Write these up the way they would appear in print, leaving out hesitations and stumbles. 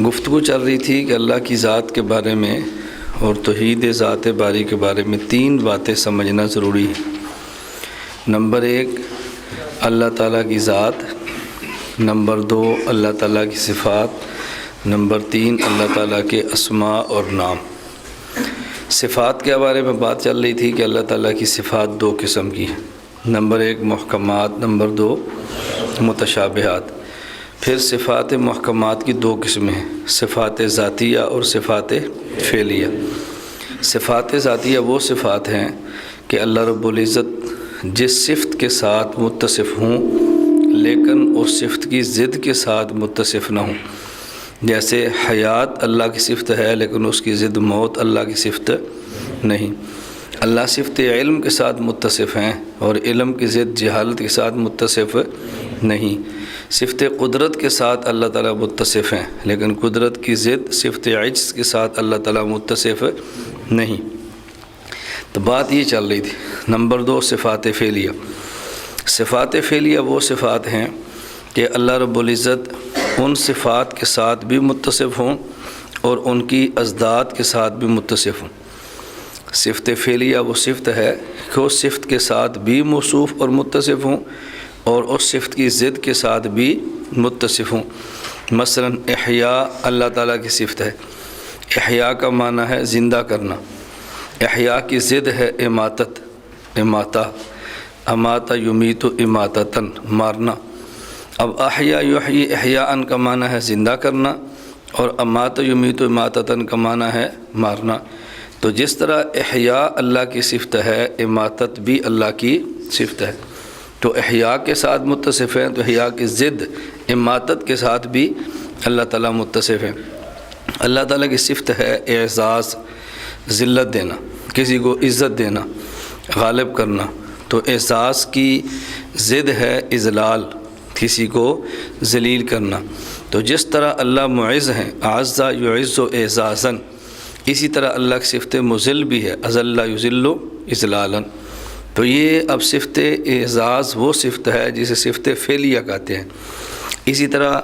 گفتگو چل رہی تھی کہ اللہ کی ذات کے بارے میں اور توحید ذات باری کے بارے میں 3 باتیں سمجھنا ضروری ہے۔ نمبر 1 اللہ تعالیٰ کی ذات، نمبر 2 اللہ تعالیٰ کی صفات، نمبر 3 اللہ تعالیٰ کے اسماء اور نام۔ صفات کے بارے میں بات چل رہی تھی کہ اللہ تعالیٰ کی صفات 2 قسم کی ہیں، نمبر 1 محکمات، نمبر 2 متشابہات۔ پھر صفات محکمات کی 2 قسمیں ہیں، صفات ذاتیہ اور صفات فعلیہ۔ صفات ذاتیہ وہ صفات ہیں کہ اللہ رب العزت جس صفت کے ساتھ متصف ہوں لیکن اس صفت کی ضد کے ساتھ متصف نہ ہوں، جیسے حیات اللہ کی صفت ہے لیکن اس کی ضد موت اللہ کی صفت نہیں۔ اللہ صفت علم کے ساتھ متصف ہیں اور علم کی ضد جہالت کے ساتھ متصف نہیں۔ صفت قدرت کے ساتھ اللہ تعالیٰ متصف ہیں لیکن قدرت کی ضد صفت عجز کے ساتھ اللہ تعالیٰ متصف نہیں۔ تو بات یہ چل رہی تھی۔ نمبر 2 صفات فعلیہ۔ صفات فعلیہ وہ صفات ہیں کہ اللہ رب العزت ان صفات کے ساتھ بھی متصف ہوں اور ان کی اضداد کے ساتھ بھی متصف ہوں۔ صفت فعلیہ وہ صفت ہے کہ اس صفت کے ساتھ بھی موصوف اور متصف ہوں اور اس صفت کی ضد کے ساتھ بھی متصف ہوں۔ مثلا احیاء اللہ تعالیٰ کی صفت ہے۔ احیاء کا معنی ہے زندہ کرنا۔ احیاء کی ضد ہے اماتت، اماتہ، اماتہ یمیت اماتتاً، مارنا۔ اب احیا یحیی احیاء کا معنی ہے زندہ کرنا اور اماتہ یمیت اماتتاً کا معنی ہے مارنا۔ تو جس طرح احیاء اللہ کی صفت ہے، اماتت بھی اللہ کی صفت ہے۔ تو احیاء کے ساتھ متصف ہیں تو احیاء کی ضد اماتت کے ساتھ بھی اللہ تعالیٰ متصف ہیں۔ اللہ تعالیٰ کی صفت ہے اعزاز، ذلت دینا، کسی کو عزت دینا، غالب کرنا۔ تو اعزاز کی ضد ہے اذلال، کسی کو ذلیل کرنا۔ تو جس طرح اللہ معز ہیں، اعز یعز اعزازاً، اسی طرح اللہ کی صفت مذل بھی ہے، اذل یذل اذلالاً۔ تو یہ اب صفت اعزاز وہ صفت ہے جسے صفت فعلیہ کہتے ہیں۔ اسی طرح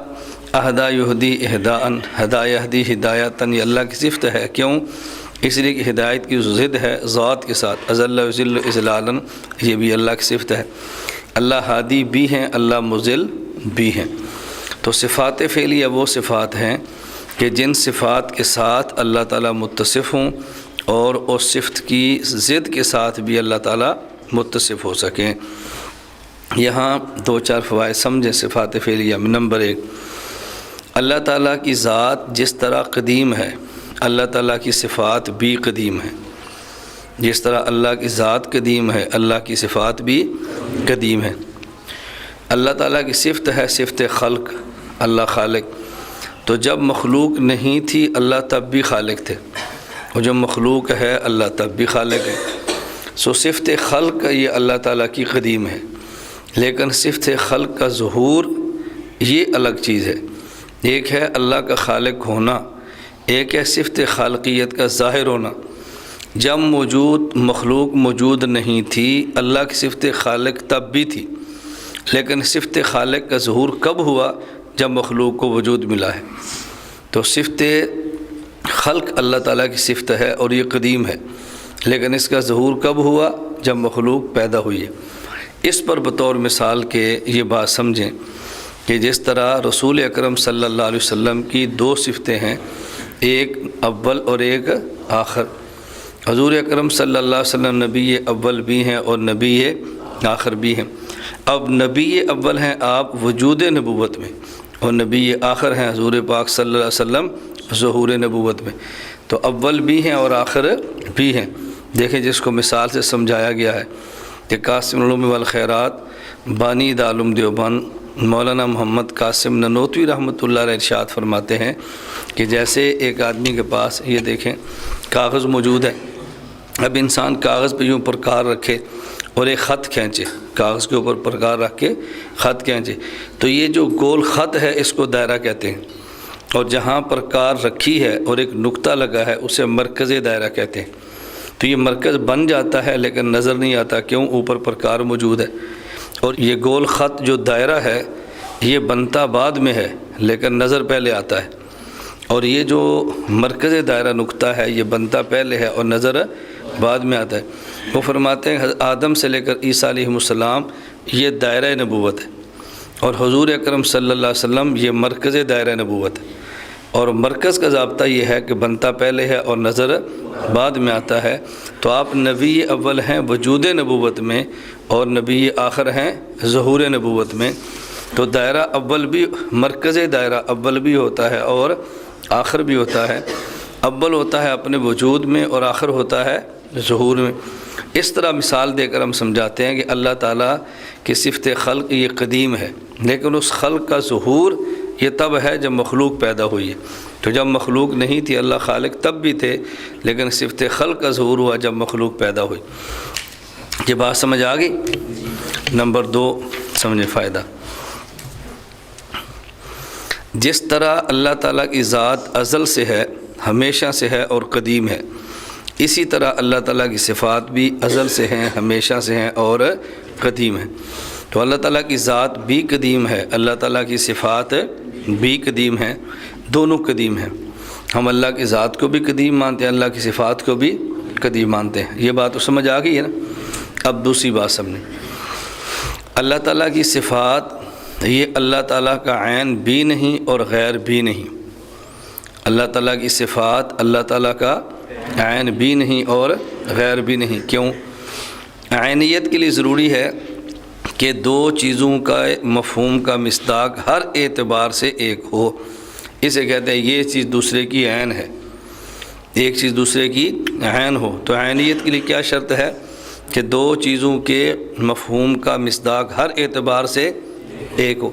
اہدا یہدی اہداءً، ہدا یہدی ہدایتاً، یہ اللہ کی صفت ہے۔ کیوں؟ اس لیے کہ ہدایت کی ضد ہے ذات کے ساتھ، اذل یذل اذلالاً، یہ بھی اللہ کی صفت ہے۔ اللہ ہادی بھی ہیں، اللہ مذل بھی ہیں۔ تو صفات فعلیہ وہ صفات ہیں کہ جن صفات کے ساتھ اللہ تعالیٰ متصف ہوں اور اس صفت کی ضد کے ساتھ بھی اللہ تعالیٰ متصف ہو سکیں۔ یہاں 2-4 فوائد سمجھیں صفات فعلیہ میں۔ نمبر 1 اللہ تعالیٰ کی ذات جس طرح قدیم ہے، اللہ تعالیٰ کی صفات بھی قدیم ہیں۔ جس طرح اللہ کی ذات قدیم ہے، اللہ کی صفات بھی قدیم ہیں۔ اللہ تعالیٰ کی صفت ہے صفت خلق، اللہ خالق۔ تو جب مخلوق نہیں تھی اللہ تب بھی خالق تھے، اور جب مخلوق ہے اللہ تب بھی خالق ہے۔ سو صفت خلق یہ اللہ تعالیٰ کی قدیم ہے، لیکن صفت خلق کا ظہور یہ الگ چیز ہے۔ ایک ہے اللہ کا خالق ہونا، ایک ہے صفت خالقیت کا ظاہر ہونا۔ جب مخلوق موجود نہیں تھی اللہ کی صفت خالق تب بھی تھی، لیکن صفت خالق کا ظہور کب ہوا؟ جب مخلوق کو وجود ملا ہے۔ تو صفت خلق اللہ تعالیٰ کی صفت ہے اور یہ قدیم ہے، لیکن اس کا ظہور کب ہوا؟ جب مخلوق پیدا ہوئی ہے۔ اس پر بطور مثال کے یہ بات سمجھیں کہ جس طرح رسول اکرم صلی اللہ علیہ وسلم کی 2 صفتیں ہیں، ایک اول اور ایک آخر۔ حضور اکرم صلی اللہ علیہ وسلم نبی اول بھی ہیں اور نبی آخر بھی ہیں۔ اب نبی اول ہیں آپ وجود نبوت میں، اور نبی آخر ہیں حضور پاک صلی اللہ علیہ وسلم ظہور نبوت میں۔ تو اول بھی ہیں اور آخر بھی ہیں۔ دیکھیں جس کو مثال سے سمجھایا گیا ہے کہ قاسم العلوم والخیرات بانی دارالعلوم دیوبند مولانا محمد قاسم ننوتوی رحمۃ اللہ علیہ ارشاد فرماتے ہیں کہ جیسے ایک آدمی کے پاس یہ دیکھیں کاغذ موجود ہے، اب انسان کاغذ پہ یوں پرکار رکھے اور ایک خط کھینچے، کاغذ کے اوپر پرکار رکھ کے خط کھینچے، تو یہ جو گول خط ہے اس کو دائرہ کہتے ہیں، اور جہاں پرکار رکھی ہے اور ایک نقطہ لگا ہے اسے مرکز دائرہ کہتے ہیں۔ تو یہ مرکز بن جاتا ہے لیکن نظر نہیں آتا، کیوں؟ اوپر پرکار موجود ہے۔ اور یہ گول خط جو دائرہ ہے یہ بنتا بعد میں ہے لیکن نظر پہلے آتا ہے۔ اور یہ جو مرکز دائرہ نقطہ ہے یہ بنتا پہلے ہے اور نظر بعد میں آتا ہے۔ وہ فرماتے ہیں آدم سے لے کر عیسیٰ علیہ السلام یہ دائرہ نبوت ہے، اور حضور اکرم صلی اللہ علیہ وسلم یہ مرکز دائرہ نبوت ہے۔ اور مرکز کا ضابطہ یہ ہے کہ بنتا پہلے ہے اور نظر بعد میں آتا ہے۔ تو آپ نبی اول ہیں وجود نبوت میں، اور نبی آخر ہیں ظہور نبوت میں۔ تو دائرہ اول بھی، مرکز دائرہ اول بھی ہوتا ہے اور آخر بھی ہوتا ہے۔ اول ہوتا ہے اپنے وجود میں اور آخر ہوتا ہے ظہور میں۔ اس طرح مثال دے کر ہم سمجھاتے ہیں کہ اللہ تعالیٰ کی صفت خلق یہ قدیم ہے، لیکن اس خلق کا ظہور یہ تب ہے جب مخلوق پیدا ہوئی ہے۔ تو جب مخلوق نہیں تھی اللہ خالق تب بھی تھے، لیکن صفت خلق کا ظہور ہوا جب مخلوق پیدا ہوئی۔ یہ بات سمجھ آ گئی؟ نمبر 2 سمجھے فائدہ، جس طرح اللہ تعالیٰ کی ذات ازل سے ہے، ہمیشہ سے ہے اور قدیم ہے، اسی طرح اللہ تعالیٰ کی صفات بھی ازل سے ہیں، ہمیشہ سے ہیں اور قدیم ہیں۔ تو اللہ تعالیٰ کی ذات بھی قدیم ہے، اللہ تعالیٰ کی صفات بھی قدیم ہیں، دونوں قدیم ہیں۔ ہم اللہ کی ذات کو بھی قدیم مانتے ہیں، اللہ کی صفات کو بھی قدیم مانتے ہیں۔ یہ بات تو سمجھ آ گئی ہے نا؟ اب دوسری بات سمجھیں، اللہ تعالیٰ کی صفات یہ اللہ تعالیٰ کا عین بھی نہیں اور غیر بھی نہیں۔ اللہ تعالیٰ کی صفات اللہ تعالیٰ کا عین بھی نہیں اور غیر بھی نہیں۔ کیوں؟ عینیت کے لیے ضروری ہے کہ دو چیزوں کا مفہوم کا مصداق ہر اعتبار سے ایک ہو۔ اسے کہتے ہیں یہ چیز دوسرے کی عین ہے، ایک چیز دوسرے کی عین ہو۔ تو عینیت کے لیے کیا شرط ہے؟ کہ دو چیزوں کے مفہوم کا مصداق ہر اعتبار سے ایک ہو۔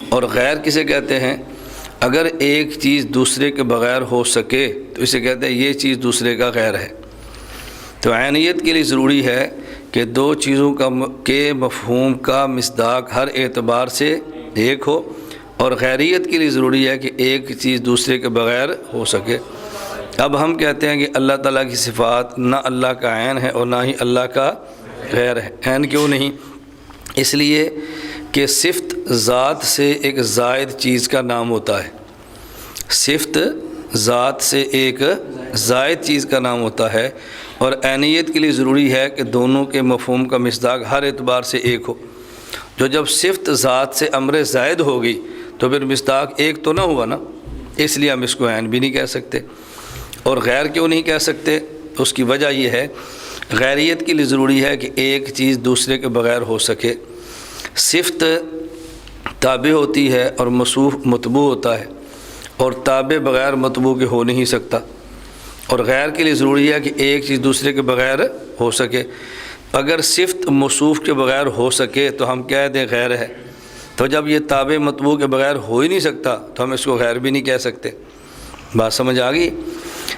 اور غیر کسے کہتے ہیں؟ اگر ایک چیز دوسرے کے بغیر ہو سکے تو اسے کہتے ہیں یہ چیز دوسرے کا غیر ہے۔ تو عینیت کے لیے ضروری ہے کہ دو چیزوں کے مفہوم کا مصداق ہر اعتبار سے ایک ہو، اور غیریت کے لیے ضروری ہے کہ ایک چیز دوسرے کے بغیر ہو سکے۔ اب ہم کہتے ہیں کہ اللہ تعالیٰ کی صفات نہ اللہ کا عین ہے اور نہ ہی اللہ کا غیر ہے۔ عین کیوں نہیں؟ اس لیے کہ صفت ذات سے ایک زائد چیز کا نام ہوتا ہے، صفت ذات سے ایک زائد چیز کا نام ہوتا ہے، اور عینیت کے لیے ضروری ہے کہ دونوں کے مفہوم کا مصداق ہر اعتبار سے ایک ہو۔ جو جب صفت ذات سے امر زائد ہوگی تو پھر مصداق ایک تو نہ ہوا نا، اس لیے ہم اس کو عین بھی نہیں کہہ سکتے۔ اور غیر کیوں نہیں کہہ سکتے؟ اس کی وجہ یہ ہے، غیریت کے لیے ضروری ہے کہ ایک چیز دوسرے کے بغیر ہو سکے۔ صفت تابع ہوتی ہے اور موصوف مطبوع ہوتا ہے، اور تابع بغیر مطبوع کے ہو نہیں سکتا۔ اور غیر کے لیے ضروری ہے کہ ایک چیز دوسرے کے بغیر ہو سکے۔ اگر صفت موصوف کے بغیر ہو سکے تو ہم کہہ دیں غیر ہے، تو جب یہ تابع مطبوع کے بغیر ہو ہی نہیں سکتا تو ہم اس کو غیر بھی نہیں کہہ سکتے۔ بات سمجھ آ گئی؟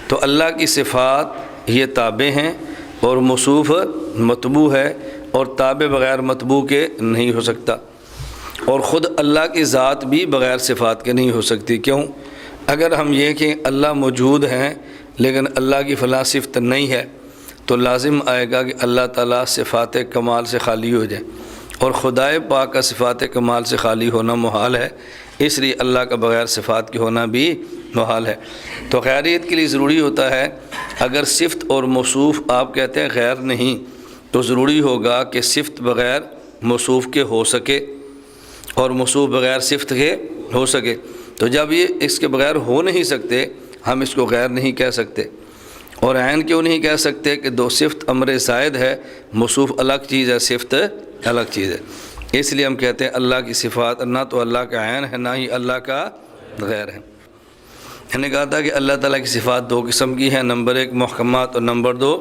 تو اللہ کی صفات یہ تابع ہیں اور موصوف مطبوع ہے، اور تابع بغیر مطبوع کے نہیں ہو سکتا۔ اور خود اللہ کی ذات بھی بغیر صفات کے نہیں ہو سکتی۔ کیوں؟ اگر ہم یہ کہ اللہ موجود ہیں لیکن اللہ کی فلاں صفت نہیں ہے تو لازم آئے گا کہ اللہ تعالیٰ صفات کمال سے خالی ہو جائے، اور خدائے پاک کا صفات کمال سے خالی ہونا محال ہے، اس لیے اللہ کا بغیر صفات کے ہونا بھی محال ہے۔ تو غیریت کے لیے ضروری ہوتا ہے، اگر صفت اور موصوف آپ کہتے ہیں غیر نہیں تو ضروری ہوگا کہ صفت بغیر موصوف کے ہو سکے اور موصوف بغیر صفت کے ہو سکے۔ تو جب یہ اس کے بغیر ہو نہیں سکتے ہم اس کو غیر نہیں کہہ سکتے۔ اور عین کیوں نہیں کہہ سکتے؟ کہ دو صفت امر زائد ہے، موصوف الگ چیز ہے، صفت الگ چیز ہے۔ اس لیے ہم کہتے ہیں اللہ کی صفات نہ تو اللہ کا عین ہے نہ ہی اللہ کا غیر ہے۔ میں نے کہا تھا کہ اللہ تعالیٰ کی صفات دو قسم کی ہیں، نمبر 1 محکمات اور نمبر 2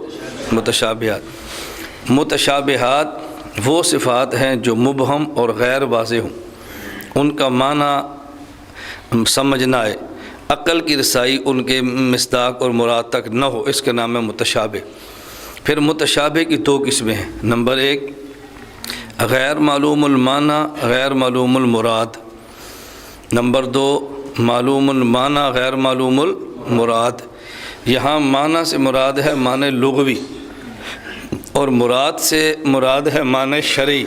متشابہات۔ متشابہات وہ صفات ہیں جو مبہم اور غیر واضح ہوں، ان کا معنی سمجھ نہ آئے، عقل کی رسائی ان کے مصداق اور مراد تک نہ ہو، اس کا نام ہے متشابہ۔ پھر متشابہ کی 2 قسمیں ہیں، نمبر 1 غیر معلوم المعنی غیر معلوم المراد، نمبر 2 معلوم المعنی غیر معلوم المراد۔ یہاں معنی سے مراد ہے معنی لغوی، اور مراد سے مراد ہے معنی شرعی۔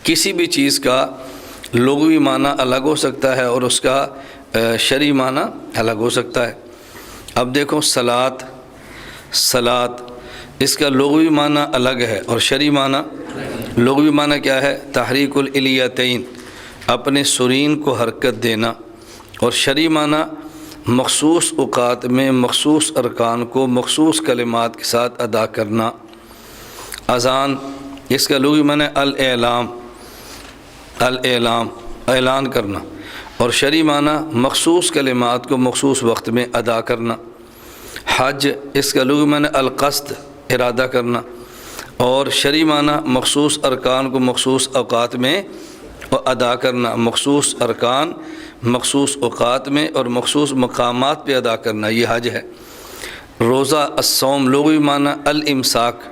کسی بھی چیز کا لغوی معنی الگ ہو سکتا ہے اور اس کا شرعی معنی الگ ہو سکتا ہے۔ اب دیکھو صلاۃ اس کا لغوی معنی الگ ہے اور شرعی معنی، لغوی معنی کیا ہے؟ تحریک الالیتین، اپنے سرین کو حرکت دینا، اور شرعی معنی مخصوص اوقات میں مخصوص ارکان کو مخصوص کلمات کے ساتھ ادا کرنا۔ اذان اس کا لغوی معنی الاعلام، اعلان کرنا، اور شرعی معنی مخصوص کلمات کو مخصوص وقت میں ادا کرنا۔ حج اس کا لغوی معنی القصد، ارادہ کرنا، اور شرعی معنی مخصوص ارکان کو مخصوص اوقات میں ادا کرنا، مخصوص ارکان مخصوص اوقات میں اور مخصوص مقامات پہ ادا کرنا، یہ حج ہے۔ روزہ الصوم لغوی معنی الامساک،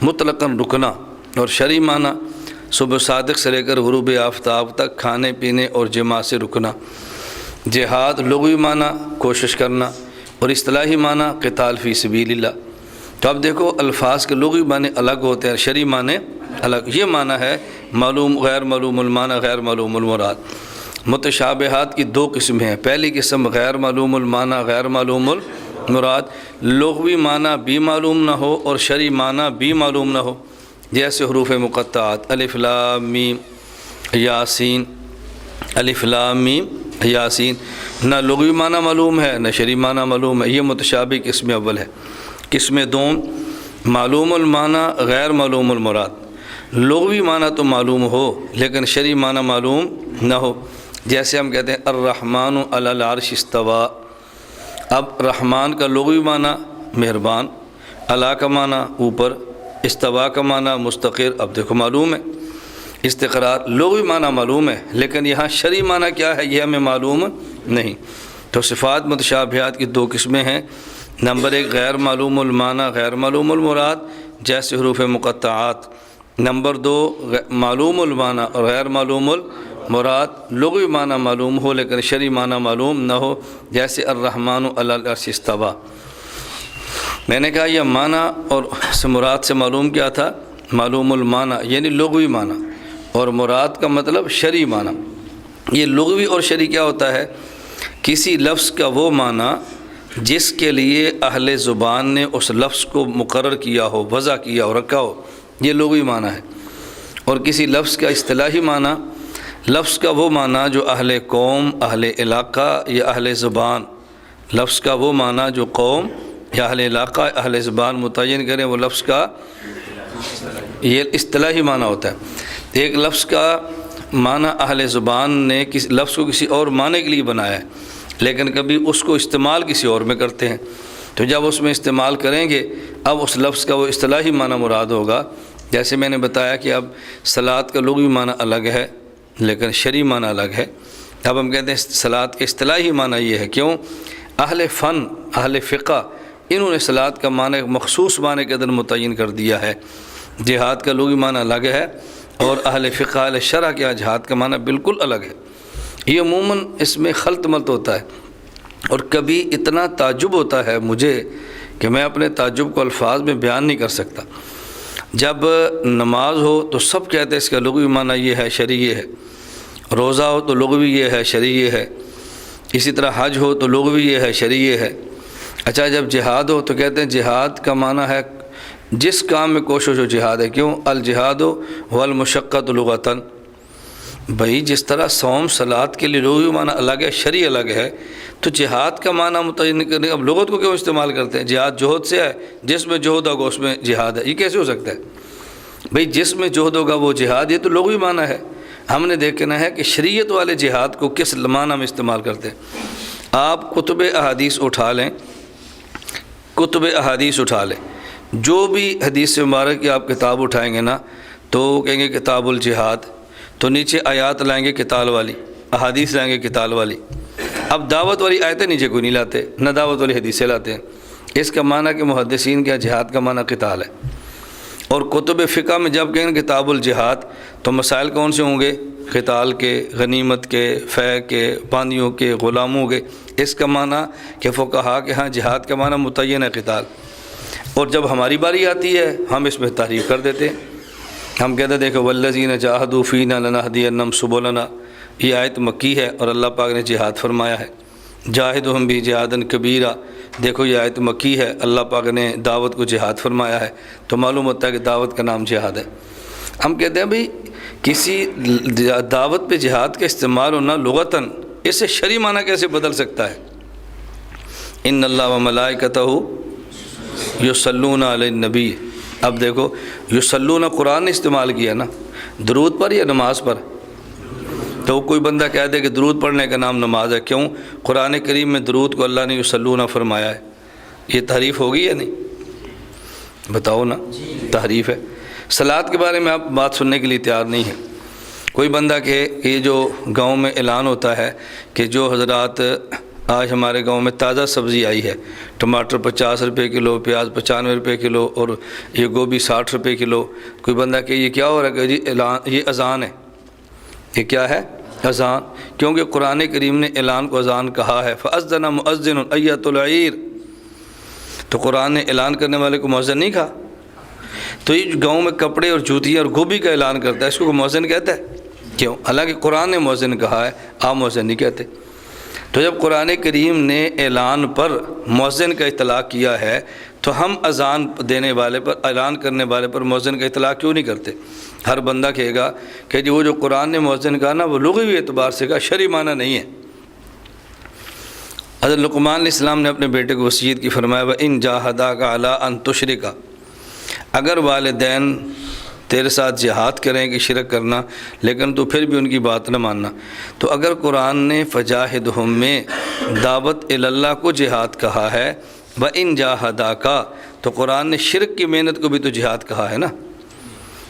مطلقاً رکنا، اور شرعی معنی صبح صادق سے لے کر غروب آفتاب تک کھانے پینے اور جماع سے رکنا۔ جہاد لغوی معنی کوشش کرنا، اور اصطلاحی معنی قتال فی سبیل اللہ۔ تو اب دیکھو الفاظ کے لغوی معنی الگ ہوتے ہیں، شرعی معنی الگ۔ یہ معنی ہے معلوم غیر معلوم المعنی غیر معلوم المراد۔ متشابہات کی دو قسمیں ہیں، پہلی قسم غیر معلوم المعنی غیر معلوم المراد، لغوی معنی بھی معلوم نہ ہو اور شرعی معنی بھی معلوم نہ ہو، جیسے حروف مقطعات الف لام میم یاسین، الف لام میم یاسین، نہ لغوی معنی معلوم ہے نہ شرعی معنی معلوم ہے، یہ متشابہ قسم اول ہے۔ قسم دوم معلوم المعنی غیر معلوم المراد، لغوی معنی تو معلوم ہو لیکن شرعی معنی معلوم نہ ہو، جیسے ہم کہتے ہیں الرحمن علی العرش استوى۔ اب رحمان کا لغوی معنی مہربان، علی کا معنی اوپر، استوا کا معنی مستقر۔ اب دیکھو معلوم ہے استقرار، لغوی معنی معلوم ہے لیکن یہاں شرعی معنی کیا ہے یہ ہمیں معلوم نہیں۔ تو صفات متشابہات کی دو قسمیں ہیں، نمبر ایک غیر معلوم المعنی غیر معلوم المراد جیسے حروف مقطعات، نمبر دو معلوم المعنی اور غیر معلوم المراد، لغوی معنی معلوم ہو لیکن شرعی معنی معلوم نہ ہو، جیسے الرحمن علی العرش استوى۔ میں نے کہا یہ معنی اور مراد سے معلوم کیا تھا؟ معلوم المعنی یعنی لغوی معنی، اور مراد کا مطلب شرعی معنی۔ یہ لغوی اور شرعی کیا ہوتا ہے؟ کسی لفظ کا وہ معنی جس کے لیے اہل زبان نے اس لفظ کو مقرر کیا ہو، وضع کیا ہو، رکھا ہو، یہ لغوی معنی ہے۔ اور کسی لفظ کا اصطلاحی معنی، لفظ کا وہ معنی جو اہل قوم، اہل علاقہ یا اہل زبان، لفظ کا وہ معنی جو قوم یا اہل علاقہ اہل زبان متعین کریں، وہ لفظ کا یہ اصطلاحی معنی ہوتا ہے۔ ایک لفظ کا معنی اہل زبان نے کسی لفظ کو کسی اور معنی کے لیے بنایا ہے لیکن کبھی اس کو استعمال کسی اور میں کرتے ہیں، تو جب اس میں استعمال کریں گے اب اس لفظ کا وہ اصطلاحی معنی مراد ہوگا۔ جیسے میں نے بتایا کہ اب صلاۃ کا لغوی معنی الگ ہے لیکن شرعی معنی الگ ہے۔ اب ہم کہتے ہیں صلاۃ کے اصطلاحی معنی یہ ہے، کیوں؟ اہل فن، اہل فقہ، انہوں نے صلاۃ کا معنی مخصوص معنی کے اندر متعین کر دیا ہے۔ جہاد کا لغوی معنی الگ ہے اور اہل فقہ اہل شرع کے جہاد کا معنی بالکل الگ ہے۔ یہ عموماً اس میں خلط ملط ہوتا ہے، اور کبھی اتنا تعجب ہوتا ہے مجھے کہ میں اپنے تعجب کو الفاظ میں بیان نہیں کر سکتا۔ جب نماز ہو تو سب کہتے ہیں اس کا لغوی معنی یہ ہے، شرعی یہ ہے، روزہ ہو تو لغوی یہ ہے، شرعی یہ ہے، اسی طرح حج ہو تو لغوی یہ ہے، شرعی یہ ہے۔ اچھا جب جہاد ہو تو کہتے ہیں جہاد کا معنی ہے جس کام میں کوشش ہو جہاد ہے، کیوں؟ الجہاد والمشقۃ لغتاً۔ بھائی جس طرح صوم صلاۃ کے لیے لغوی معنی الگ ہے، شرعی الگ ہے، تو جہاد کا معنی متعین کرنے اب لغت کو کیوں استعمال کرتے ہیں؟ جہاد جوہد سے ہے، جس میں جوہد ہوگا اس میں جہاد ہے، یہ کیسے ہو سکتا ہے؟ بھائی جس میں جوہد ہوگا وہ جہاد، یہ تو لغوی معنی ہے۔ ہم نے دیکھنا ہے کہ شریعت والے جہاد کو کس معنی میں استعمال کرتے ہیں۔ آپ کتب احادیث اٹھا لیں، کتب احادیث اٹھا لیں، جو بھی حدیث مبارک کی آپ کتاب اٹھائیں گے نا تو کہیں گے کتاب الجہاد، تو نیچے آیات لائیں گے قتال والی، احادیث لائیں گے قتال والی۔ اب دعوت والی آیتیں نیچے کوئی نہیں لاتے، نہ دعوت والی حدیثیں لاتے ہیں۔ اس کا معنی کہ محدثین کیا جہاد کا معنی قتال ہے۔ اور کتب فقہ میں جب کہیں کتاب الجہاد تو مسائل کون سے ہوں گے؟ قتال کے، غنیمت کے، فے کے، باندیوں کے، غلاموں کے۔ اس کا معنی کہ فقہا کہ ہاں جہاد کا معنی متعین ہے قتال، اور جب ہماری باری آتی ہے ہم اس میں تعریف کر دیتے ہیں۔ ہم کہتے ہیں دیکھو والذین جاہدوا فینا لنہدینہم سبلنا، یہ آیت مکی ہے اور اللہ پاک نے جہاد فرمایا ہے۔ جاہدہم بھی جہادن کبیرہ، دیکھو یہ آیت مکی ہے، اللہ پاک نے دعوت کو جہاد فرمایا ہے، تو معلوم ہوتا ہے کہ دعوت کا نام جہاد ہے۔ ہم کہتے ہیں بھئی کسی دعوت پہ جہاد کا استعمال ہونا لغتاً، اس سے شرعی معنی کیسے بدل سکتا ہے؟ ان اللہ و ملائکتہ یصلون علی النبی، اب دیکھو یصلون قرآن نے استعمال کیا نا، درود پر یا نماز پر؟ تو کوئی بندہ کہہ دے کہ درود پڑھنے کا نام نماز ہے، کیوں؟ قرآن کریم میں درود کو اللہ نے یصلون فرمایا ہے، یہ تحریف ہوگی یا نہیں؟ بتاؤ نا، تحریف ہے۔ صلاۃ کے بارے میں آپ بات سننے کے لیے تیار نہیں ہیں۔ کوئی بندہ کہ یہ جو گاؤں میں اعلان ہوتا ہے کہ جو حضرات آج ہمارے گاؤں میں تازہ سبزی آئی ہے، ٹماٹر 50 روپے کلو، پیاز 95 روپے کلو، اور یہ گوبھی 60 روپے کلو، کوئی بندہ کہ یہ کیا ہو رہا ہے کہ جی اعلان، یہ اذان ہے، یہ کیا ہے؟ اذان، کیونکہ قرآن کریم نے اعلان کو اذان کہا ہے، فَأَذَّنَ مُؤَذِّنٌ أَيَّتُ الْعِيرِ، تو قرآن نے اعلان کرنے والے کو مؤذن نہیں کہا۔ تو یہ گاؤں میں کپڑے اور جوتیاں اور گوبھی کا اعلان کرتا ہے، اس کو مؤذن کہتا ہے؟ کیوں؟ حالانکہ قرآن نے مؤذن کہا ہے، آپ مؤذن نہیں کہتے۔ تو جب قرآن کریم نے اعلان پر مؤذن کا اطلاق کیا ہے تو ہم اذان دینے والے پر، اعلان کرنے والے پر مؤذن کا اطلاق کیوں نہیں کرتے؟ ہر بندہ کہے گا کہ جی وہ جو قرآن نے مؤذن کہا نا وہ لغوی اعتبار سے کہا، شرعی معنی نہیں ہے۔ حضرت لقمان علیہ السلام نے اپنے بیٹے کو وصیت کی، فرمایا وَإِن جَاهَدَاكَ عَلَىٰ أَن تُشْرِكَ، اگر والدین تیرے ساتھ جہاد کریں کہ شرک کرنا، لیکن تو پھر بھی ان کی بات نہ ماننا۔ تو اگر قرآن نے فجاہدہم میں دعوت اللہ کو جہاد کہا ہے، وَإِن جَاهَدَاكَ تو قرآن نے شرک کی محنت کو بھی تو جہاد کہا ہے نا،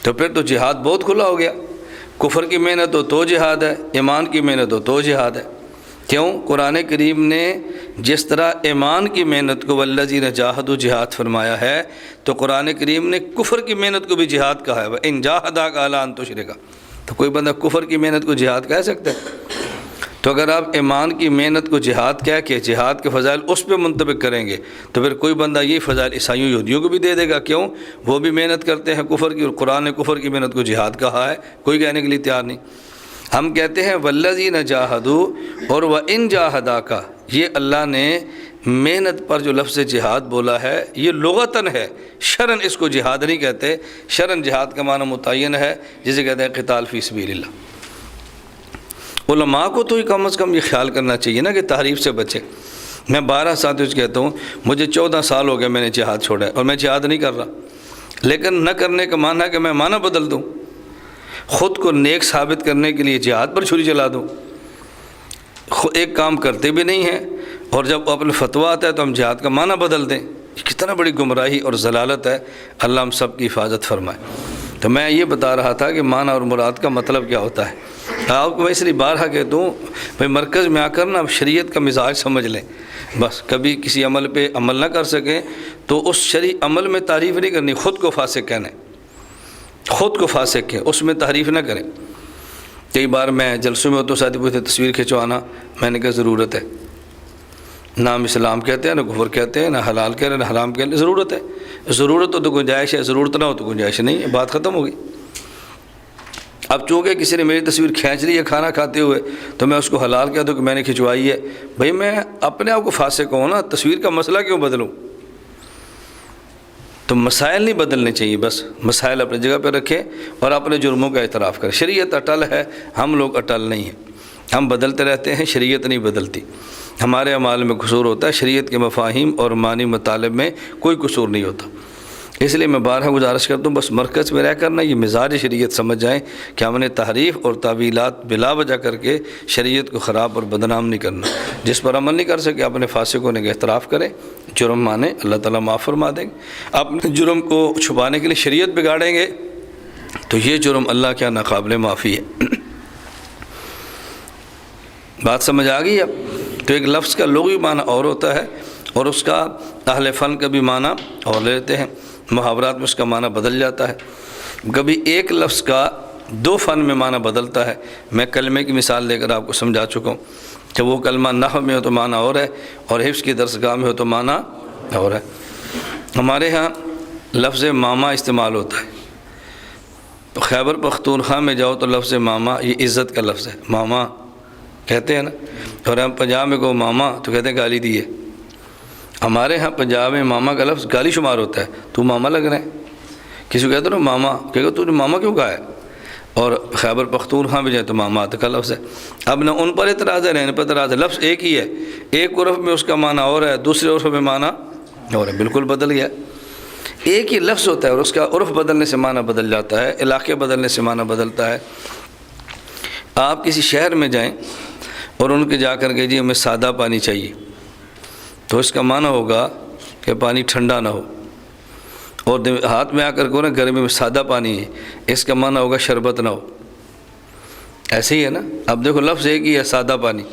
تو پھر تو جہاد بہت کھلا ہو گیا۔ کفر کی محنت ہو تو جہاد ہے، ایمان کی محنت ہو تو جہاد ہے۔ کیوں؟ قرآن کریم نے جس طرح ایمان کی محنت کو والذین جاہدوا جہاد فرمایا ہے، تو قرآن کریم نے کفر کی محنت کو بھی جہاد کہا ہے، وَإِن جَاهَدَاكَ عَلَىٰ أَن تُشْرِكَ۔ تو کوئی بندہ کفر کی محنت کو جہاد کہہ سکتا ہے؟ تو اگر آپ ایمان کی محنت کو جہاد کہہ کے جہاد کے فضائل اس پہ منطبق کریں گے تو پھر کوئی بندہ یہ فضائل عیسائیوں یہودیوں کو بھی دے دے گا، کیوں؟ وہ بھی محنت کرتے ہیں کفر کی، اور قرآن نے کفر کی محنت کو جہاد کہا ہے، کوئی کہنے کے لیے تیار نہیں۔ ہم کہتے ہیں والذین جاہدوا اور وَإِن جَاهَدَاكَ، یہ اللہ نے محنت پر جو لفظ جہاد بولا ہے یہ لغتاً ہے، شرعاً اس کو جہاد نہیں کہتے۔ شرعاً جہاد کا معنی متعین ہے، جسے کہتے ہیں قتال فی سبیل اللہ۔ علماء کو تو کم از کم یہ خیال کرنا چاہیے نا کہ تحریف سے بچے۔ میں 12 ساتھیوں سے کہتا ہوں مجھے 14 سال ہو گئے میں نے جہاد چھوڑا ہے اور میں جہاد نہیں کر رہا، لیکن نہ کرنے کا معنی ہے کہ میں معنی بدل دوں، خود کو نیک ثابت کرنے کے لیے جہاد پر چھری چلا دوں۔ ایک کام کرتے بھی نہیں ہیں، اور جب اپنے فتویٰ آتا ہے تو ہم جہاد کا معنی بدل دیں، یہ کتنا بڑی گمراہی اور ضلالت ہے۔ اللہ ہم سب کی حفاظت فرمائے۔ تو میں یہ بتا رہا تھا کہ معنی اور مراد کا مطلب کیا ہوتا ہے۔ آپ کو میں اس لیے بارہا کہتا ہوں بھائی مرکز میں آ کر نا شریعت کا مزاج سمجھ لیں، بس کبھی کسی عمل پہ عمل نہ کر سکیں تو اس شرعی عمل میں تعریف نہیں کرنی، خود کو فاسق کہنا ہے، خود کو فاسق کہیں، اس میں تعریف نہ کریں۔ کئی بار میں جلسوں میں ہو تو ساتھی پوچھتے تصویر کھنچوانا، میں نے کہا ضرورت ہے، نہ ہم اسلام کہتے ہیں نہ کفر کہتے ہیں، نہ حلال کہہ رہے ہیں نہ حرام کہہ رہے ہیں، ضرورت ہے۔ ضرورت ہو تو گنجائش ہے، ضرورت نہ ہو تو گنجائش نہیں ہے، بات ختم ہو گئی۔ اب چونکہ کسی نے میری تصویر کھینچ لی ہے کھانا کھاتے ہوئے تو میں اس کو حلال کہہ دوں کہ میں نے کھنچوائی ہے، بھئی میں اپنے آپ کو فاسق ہوں نا، تصویر کا مسئلہ کیوں بدلوں؟ تو مسائل نہیں بدلنے چاہیے، بس مسائل اپنی جگہ پہ رکھیں اور اپنے جرموں کا اعتراف کریں۔ شریعت اٹل ہے، ہم لوگ اٹل نہیں ہیں، ہم بدلتے رہتے ہیں، شریعت نہیں بدلتی۔ ہمارے اعمال میں قصور ہوتا ہے، شریعت کے مفاہیم اور معنی مطالب میں کوئی قصور نہیں ہوتا۔ اس لیے میں بارہا گزارش کرتا ہوں بس مرکز میں رہ کر نا یہ مزاج شریعت سمجھ جائیں کہ ہم نے تحریف اور تعویلات بلا وجہ کر کے شریعت کو خراب اور بدنام نہیں کرنا۔ جس پر عمل نہیں کر سکے اپنے فاسق ہونے کا اعتراف کریں، جرم مانیں، اللہ تعالیٰ معاف فرما دیں گے۔ اپنے جرم کو چھپانے کے لیے شریعت بگاڑیں گے تو یہ جرم اللہ کے ناقابل معافی ہے۔ بات سمجھ آ گئی اب؟ تو ایک لفظ کا لغوی معنی اور ہوتا ہے اور اس کا اہل فن کا بھی معنی اور لیتے ہیں، محاورات میں اس کا معنی بدل جاتا ہے۔ کبھی ایک لفظ کا 2 فن میں معنی بدلتا ہے۔ میں کلمے کی مثال دے کر آپ کو سمجھا چکا ہوں کہ وہ کلمہ نحو میں ہو تو معنی اور ہے اور حفظ کی درسگاہ میں ہو تو معنی اور ہے۔ ہمارے ہاں لفظ ماما استعمال ہوتا ہے، تو خیبر پختونخوا میں جاؤ تو لفظ ماما یہ عزت کا لفظ ہے، ماما کہتے ہیں نا. اور ہم پنجاب میں کو ماما تو کہتے ہیں گالی دی ہے. ہمارے ہاں پنجاب میں ماما کا لفظ گالی شمار ہوتا ہے. تو ماما لگ رہے ہیں. کسی کو کہتے ہیں نا ماما، کہ تو نے ماما کیوں کہا ہے. اور خیبر پختونخوا بھی جائے تو مامات کا لفظ ہے. اب نہ ان پر اعتراض ہے نہ ان پر اعتراض ہے، لفظ ایک ہی ہے. ایک عرف میں اس کا معنی اور ہے، دوسرے عرف میں معنی اور ہے، بالکل بدل گیا. ایک ہی لفظ ہوتا ہے اور اس کا عرف بدلنے سے معنی بدل جاتا ہے، علاقے بدلنے سے معنی بدلتا ہے. آپ کسی شہر میں جائیں اور ان کے جا کر کے جی ہمیں سادہ پانی چاہیے، تو اس کا معنی ہوگا کہ پانی ٹھنڈا نہ ہو. اور ہاتھ میں آ کر کو نا گرمی میں سادہ پانی ہے، اس کا معنی ہوگا شربت نہ ہو. ایسے ہی ہے نا. اب دیکھو لفظ ایک ہی ہے سادہ پانی.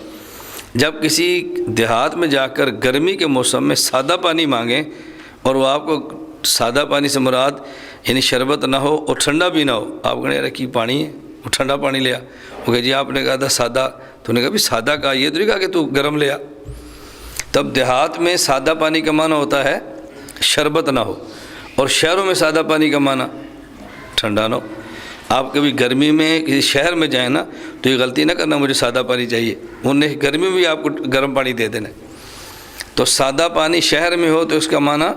جب کسی دیہات میں جا کر گرمی کے موسم میں سادہ پانی مانگیں اور وہ آپ کو سادہ پانی سے مراد یعنی شربت نہ ہو اور ٹھنڈا بھی نہ ہو، آپ کہنے یار کی پانی ہے، وہ ٹھنڈا پانی لیا. وہ کہ جی آپ نے کہا تھا سادہ، تو نے کہا بھی سادہ کا یہ تو نہیں کہا کہ تو گرم لیا. تب دیہات میں سادہ پانی کا معنی ہوتا ہے شربت نہ ہو، اور شہروں میں سادہ پانی کا معنی ٹھنڈا نہ ہو. آپ کبھی گرمی میں کسی شہر میں جائیں نا تو یہ غلطی نہ کرنا مجھے سادہ پانی چاہیے، انہیں گرمی میں بھی آپ کو گرم پانی دے دینا. تو سادہ پانی شہر میں ہو تو اس کا معنی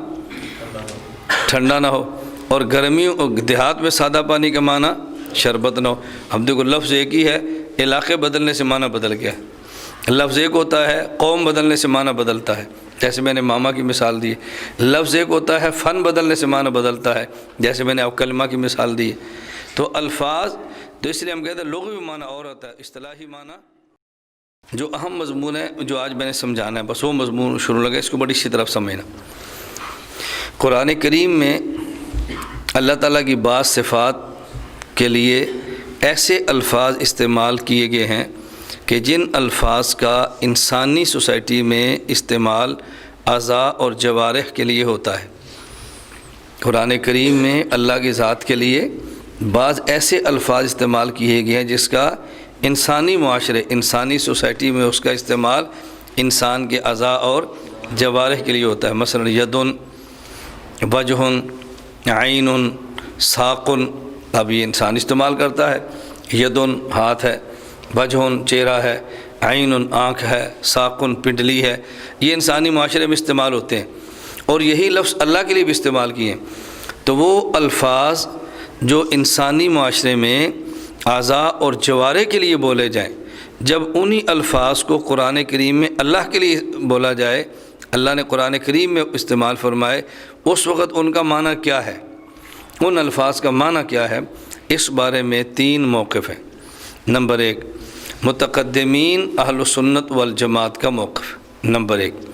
ٹھنڈا نہ ہو، اور گرمیوں اور دیہات میں سادہ پانی کا معنی شربت نہ ہو. اب دیکھو لفظ ایک ہی ہے، علاقے بدلنے سے معنی بدل گیا. لفظ ایک ہوتا ہے، قوم بدلنے سے معنی بدلتا ہے. جیسے میں نے ماما کی مثال دی. لفظ ایک ہوتا ہے، فن بدلنے سے معنی بدلتا ہے، جیسے میں نے اب کلمہ کی مثال دی. تو الفاظ تو اس لیے ہم کہتے ہیں لغوی معنی اور ہوتا ہے، اصطلاحی معنی جو اہم مضمون ہے جو آج میں نے سمجھانا ہے، بس وہ مضمون شروع لگا، اس کو بڑی اچھی طرف سمجھنا. قرآن کریم میں اللہ تعالیٰ کی بعض صفات کے لیے ایسے الفاظ استعمال کیے گئے ہیں کہ جن الفاظ کا انسانی سوسائٹی میں استعمال اعضاء اور جوارح کے لیے ہوتا ہے. قرآن کریم میں اللہ کی ذات کے لیے بعض ایسے الفاظ استعمال کیے گئے ہیں جس کا انسانی معاشرے، انسانی سوسائٹی میں اس کا استعمال انسان کے اعضاء اور جوارح کے لیے ہوتا ہے. مثلا یدن، وجہ، عین، ساق. اب یہ انسان استعمال کرتا ہے. یدن ہاتھ ہے، وجہ چہرہ ہے، عین آنکھ ہے، ساق پنڈلی ہے. یہ انسانی معاشرے میں استعمال ہوتے ہیں، اور یہی لفظ اللہ کے لیے بھی استعمال کیے ہیں. تو وہ الفاظ جو انسانی معاشرے میں اعضاء اور جوارح کے لیے بولے جائیں، جب انہی الفاظ کو قرآن کریم میں اللہ کے لیے بولا جائے، اللہ نے قرآن کریم میں استعمال فرمائے، اس وقت ان کا معنی کیا ہے، ان الفاظ کا معنی کیا ہے، اس بارے میں 3 موقف ہیں. نمبر 1 متقدمین اہل سنت والجماعت کا موقف. نمبر 1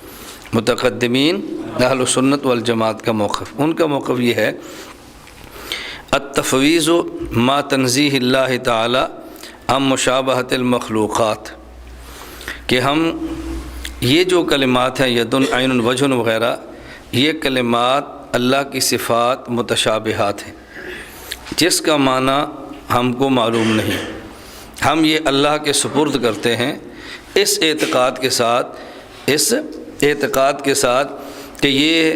متقدمین اہل سنت والجماعت کا موقف. ان کا موقف یہ ہے التفویض ما تنزیہ اللہ تعالی عن مشابہۃ المخلوقات، کہ ہم یہ جو کلمات ہیں یدن، عین، وجہ وغیرہ، یہ کلمات اللہ کی صفات متشابہات ہیں جس کا معنی ہم کو معلوم نہیں. ہم یہ اللہ کے سپرد کرتے ہیں اس اعتقاد کے ساتھ کہ یہ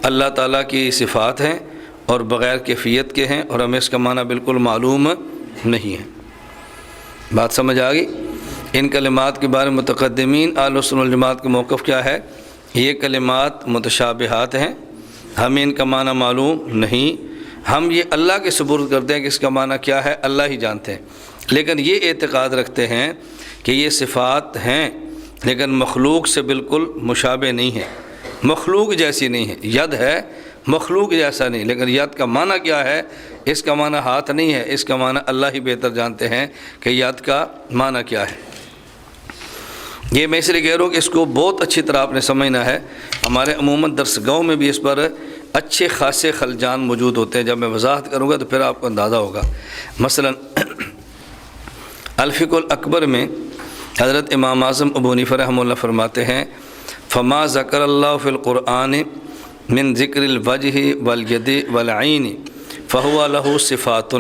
اللہ تعالیٰ کی صفات ہیں اور بغیر کیفیت کے ہیں، اور ہمیں اس کا معنی بالکل معلوم نہیں ہے. بات سمجھ آ گئی؟ ان کلمات کے بارے میں متقدمین اہل سنت والجماعت کا موقف کیا ہے؟ یہ کلمات متشابہات ہیں، ہمیں ان کا معنی معلوم نہیں. ہم یہ اللہ کے سپرد کرتے ہیں کہ اس کا معنی کیا ہے اللہ ہی جانتے ہیں، لیکن یہ اعتقاد رکھتے ہیں کہ یہ صفات ہیں لیکن مخلوق سے بالکل مشابہ نہیں ہے، مخلوق جیسی نہیں ہے. ید ہے، مخلوق جیسا نہیں، لیکن ید کا معنی کیا ہے؟ اس کا معنی ہاتھ نہیں ہے، اس کا معنی اللہ ہی بہتر جانتے ہیں کہ ید کا معنی کیا ہے. یہ میں اس لیے کہہ رہا ہوں کہ اس کو بہت اچھی طرح آپ نے سمجھنا ہے. ہمارے عموماً درس گاہوں میں بھی اس پر اچھے خاصے خلجان موجود ہوتے ہیں. جب میں وضاحت کروں گا تو پھر آپ کو اندازہ ہوگا. مثلا الفقہ الاکبر میں حضرت امام اعظم ابو حنیفہ رحمہ اللہ فرماتے ہیں فما ذکر اللہ فی القرآن من ذکر الوجہ والید والعین فہو لہ صفات.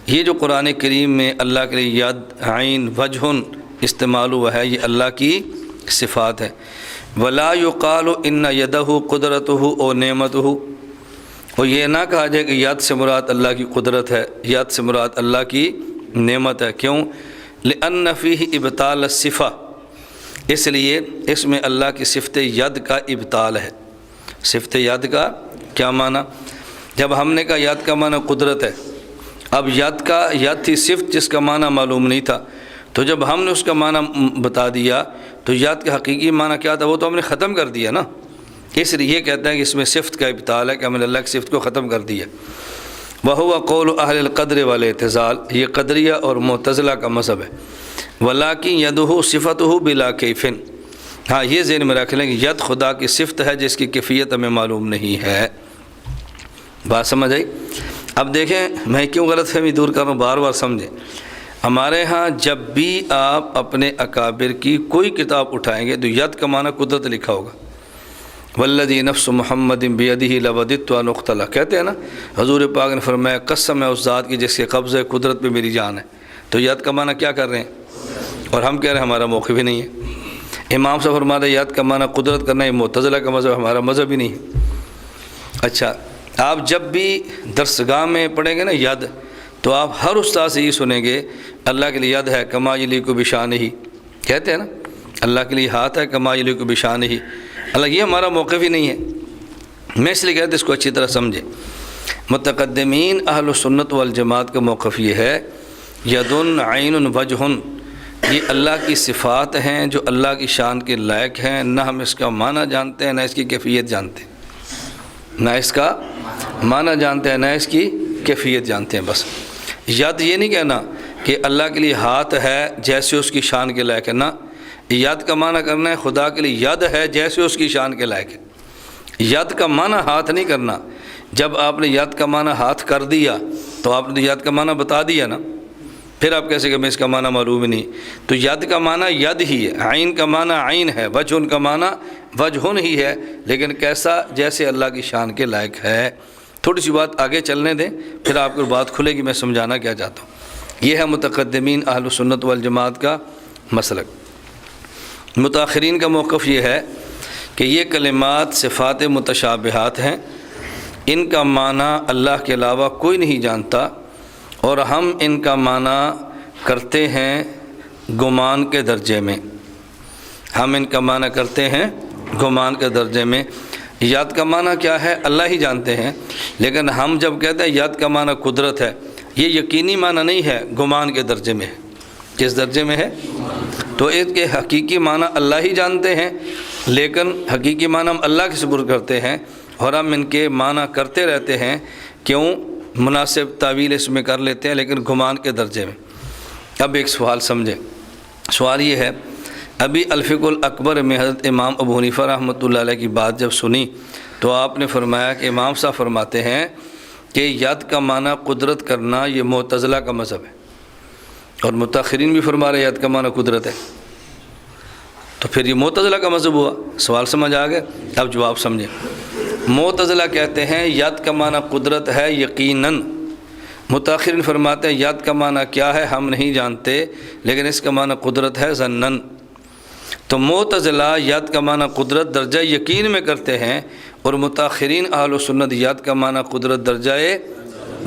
یہ جو قرآن کریم میں اللہ کے لیے ید، عین، وجہ استعمال ہوا ہے، یہ اللہ کی صفات ہے. ولا یقال ان یدہ قدرتہ او نعمتہ، اور یہ نہ کہا جائے کہ ید سے مراد اللہ کی قدرت ہے، ید سے مراد اللہ کی نعمت ہے. کیوں؟ لأن فیہ ابطال الصفہ، اس لیے اس میں اللہ کی صفت ید کا ابطال ہے۔ صفت ید کا کیا معنی؟ جب ہم نے کہا ید کا معنی قدرت ہے، اب ید تھی صفت جس کا معنی معلوم نہیں تھا، تو جب ہم نے اس کا معنی بتا دیا تو ید کا حقیقی معنی کیا تھا وہ تو ہم نے ختم کر دیا نا۔ اس لیے یہ کہتے ہیں کہ اس میں صفت کا ابطال ہے کہ ہم نے اللہ کی صفت کو ختم کر دیا۔ وَهُوَ قَوْلُ أَهْلِ الْقَدْرِ وَالْاعْتِزَالِ، یہ قدریہ اور معتزلہ کا مذہب ہے۔ وَلَٰكِن يَدُهُ صِفَتُهُ بِلَا كَيْفٍ، ہاں یہ ذہن میں رکھ لیں کہ ید خدا کی صفت ہے جس کی کیفیت ہمیں معلوم نہیں ہے۔ بات سمجھ آئی؟ اب دیکھیں میں کیوں غلط فہمی دور کر رہا ہوں، بار بار سمجھیں۔ ہمارے ہاں جب بھی آپ اپنے اکابر کی کوئی کتاب اٹھائیں گے تو ید کا معنی قدرت لکھا ہوگا۔ والذی نفس محمد بیدہ لوددت ان اقتل، کہتے ہیں نا، حضور پاک نے فرمایا قسم ہے اس ذات کی جس کے قبضہ قدرت پہ میری جان ہے۔ تو ید کا معنی کیا کر رہے ہیں؟ اور ہم کہہ رہے ہیں ہمارا موقف ہی نہیں ہے۔ امام صاحب فرما رہے ید کا معنی قدرت کرنا، یہ معتزلہ کا مذہب، ہمارا مذہب ہی نہیں ہے۔ اچھا، آپ جب بھی درسگاہ میں پڑھیں گے نا ید، تو آپ ہر استاد سے یہ سنیں گے اللہ کے لیے ید ہے کما یلیق بشانہ، کہتے ہیں نا اللہ کے لیے ہاتھ ہے کما یلیق بشانہ۔ اللہ یہ ہمارا موقف ہی نہیں ہے، میں اس لیے کہتے اس کو اچھی طرح سمجھیں۔ متقدمین اہل سنت والجماعت کا موقف یہ ہے یدن عین وجہ، یہ اللہ کی صفات ہیں جو اللہ کی شان کے لائق ہیں، نہ ہم اس کا معنی جانتے ہیں نہ اس کی کیفیت جانتے ہیں، نہ اس کا معنی جانتے ہیں نہ اس کی کیفیت جانتے ہیں۔ بس ید یہ نہیں کہنا کہ اللہ کے لیے ہاتھ ہے جیسے اس کی شان کے لائق ہے، نہ، ید کا معنی کرنا ہے خدا کے لیے ید ہے جیسے اس کی شان کے لائق ہے۔ ید کا معنی ہاتھ نہیں کرنا، جب آپ نے ید کا معنی ہاتھ کر دیا تو آپ نے ید کا معنی بتا دیا نا، پھر آپ کیسے کہ میں اس کا معنی معلوم ہی نہیں۔ تو ید کا معنی ید ہی ہے، عین کا معنی عین ہے، وجہ کا معنی وجہ ہی ہے، لیکن کیسا؟ جیسے اللہ کی شان کے لائق ہے۔ تھوڑی سی بات آگے چلنے دیں پھر آپ کو بات کھلے گی میں سمجھانا کیا چاہتا ہوں۔ یہ ہے متقدمین اہل سنت والجماعت کا مسلک۔ متاخرین کا موقف یہ ہے کہ یہ کلمات صفات متشابہات ہیں، ان کا معنی اللہ کے علاوہ کوئی نہیں جانتا، اور ہم ان کا معنی کرتے ہیں گمان کے درجے میں، ہم ان کا معنی کرتے ہیں گمان کے درجے میں۔ ید کا معنی کیا ہے اللہ ہی جانتے ہیں، لیکن ہم جب کہتے ہیں ید کا معنی قدرت ہے، یہ یقینی معنی نہیں ہے، گمان کے درجے میں ہے۔ کس درجے میں ہے؟ تو اس کے حقیقی معنی اللہ ہی جانتے ہیں، لیکن حقیقی معنی ہم اللہ کے سپرد کرتے ہیں، اور ہم ان کے معنی کرتے رہتے ہیں، کیوں؟ مناسب تعویل اس میں کر لیتے ہیں لیکن گمان کے درجے میں۔ اب ایک سوال سمجھیں، سوال یہ ہے، ابھی الفقہ الاکبر میں حضرت امام ابو حنیفہ رحمۃ اللہ علیہ کی بات جب سنی تو آپ نے فرمایا کہ امام صاحب فرماتے ہیں کہ ید کا معنی قدرت کرنا یہ معتزلہ کا مذہب ہے، اور متاخرین بھی فرما رہے ید کا معنی قدرت ہے، تو پھر یہ معتزلہ کا مذہب ہوا۔ سوال سمجھ آ گیا؟ اب جواب سمجھیں۔ معتزلہ کہتے ہیں ید کا معنی قدرت ہے یقیناً، متاخرین فرماتے ہیں ید کا معنی کیا ہے ہم نہیں جانتے، لیکن اس کا معنی قدرت ہے ظنن۔ تو معتزلہ ید کا معنی قدرت درجہ یقین میں کرتے ہیں، اور متاخرین اہل سنت ید کا معنی قدرت درجہ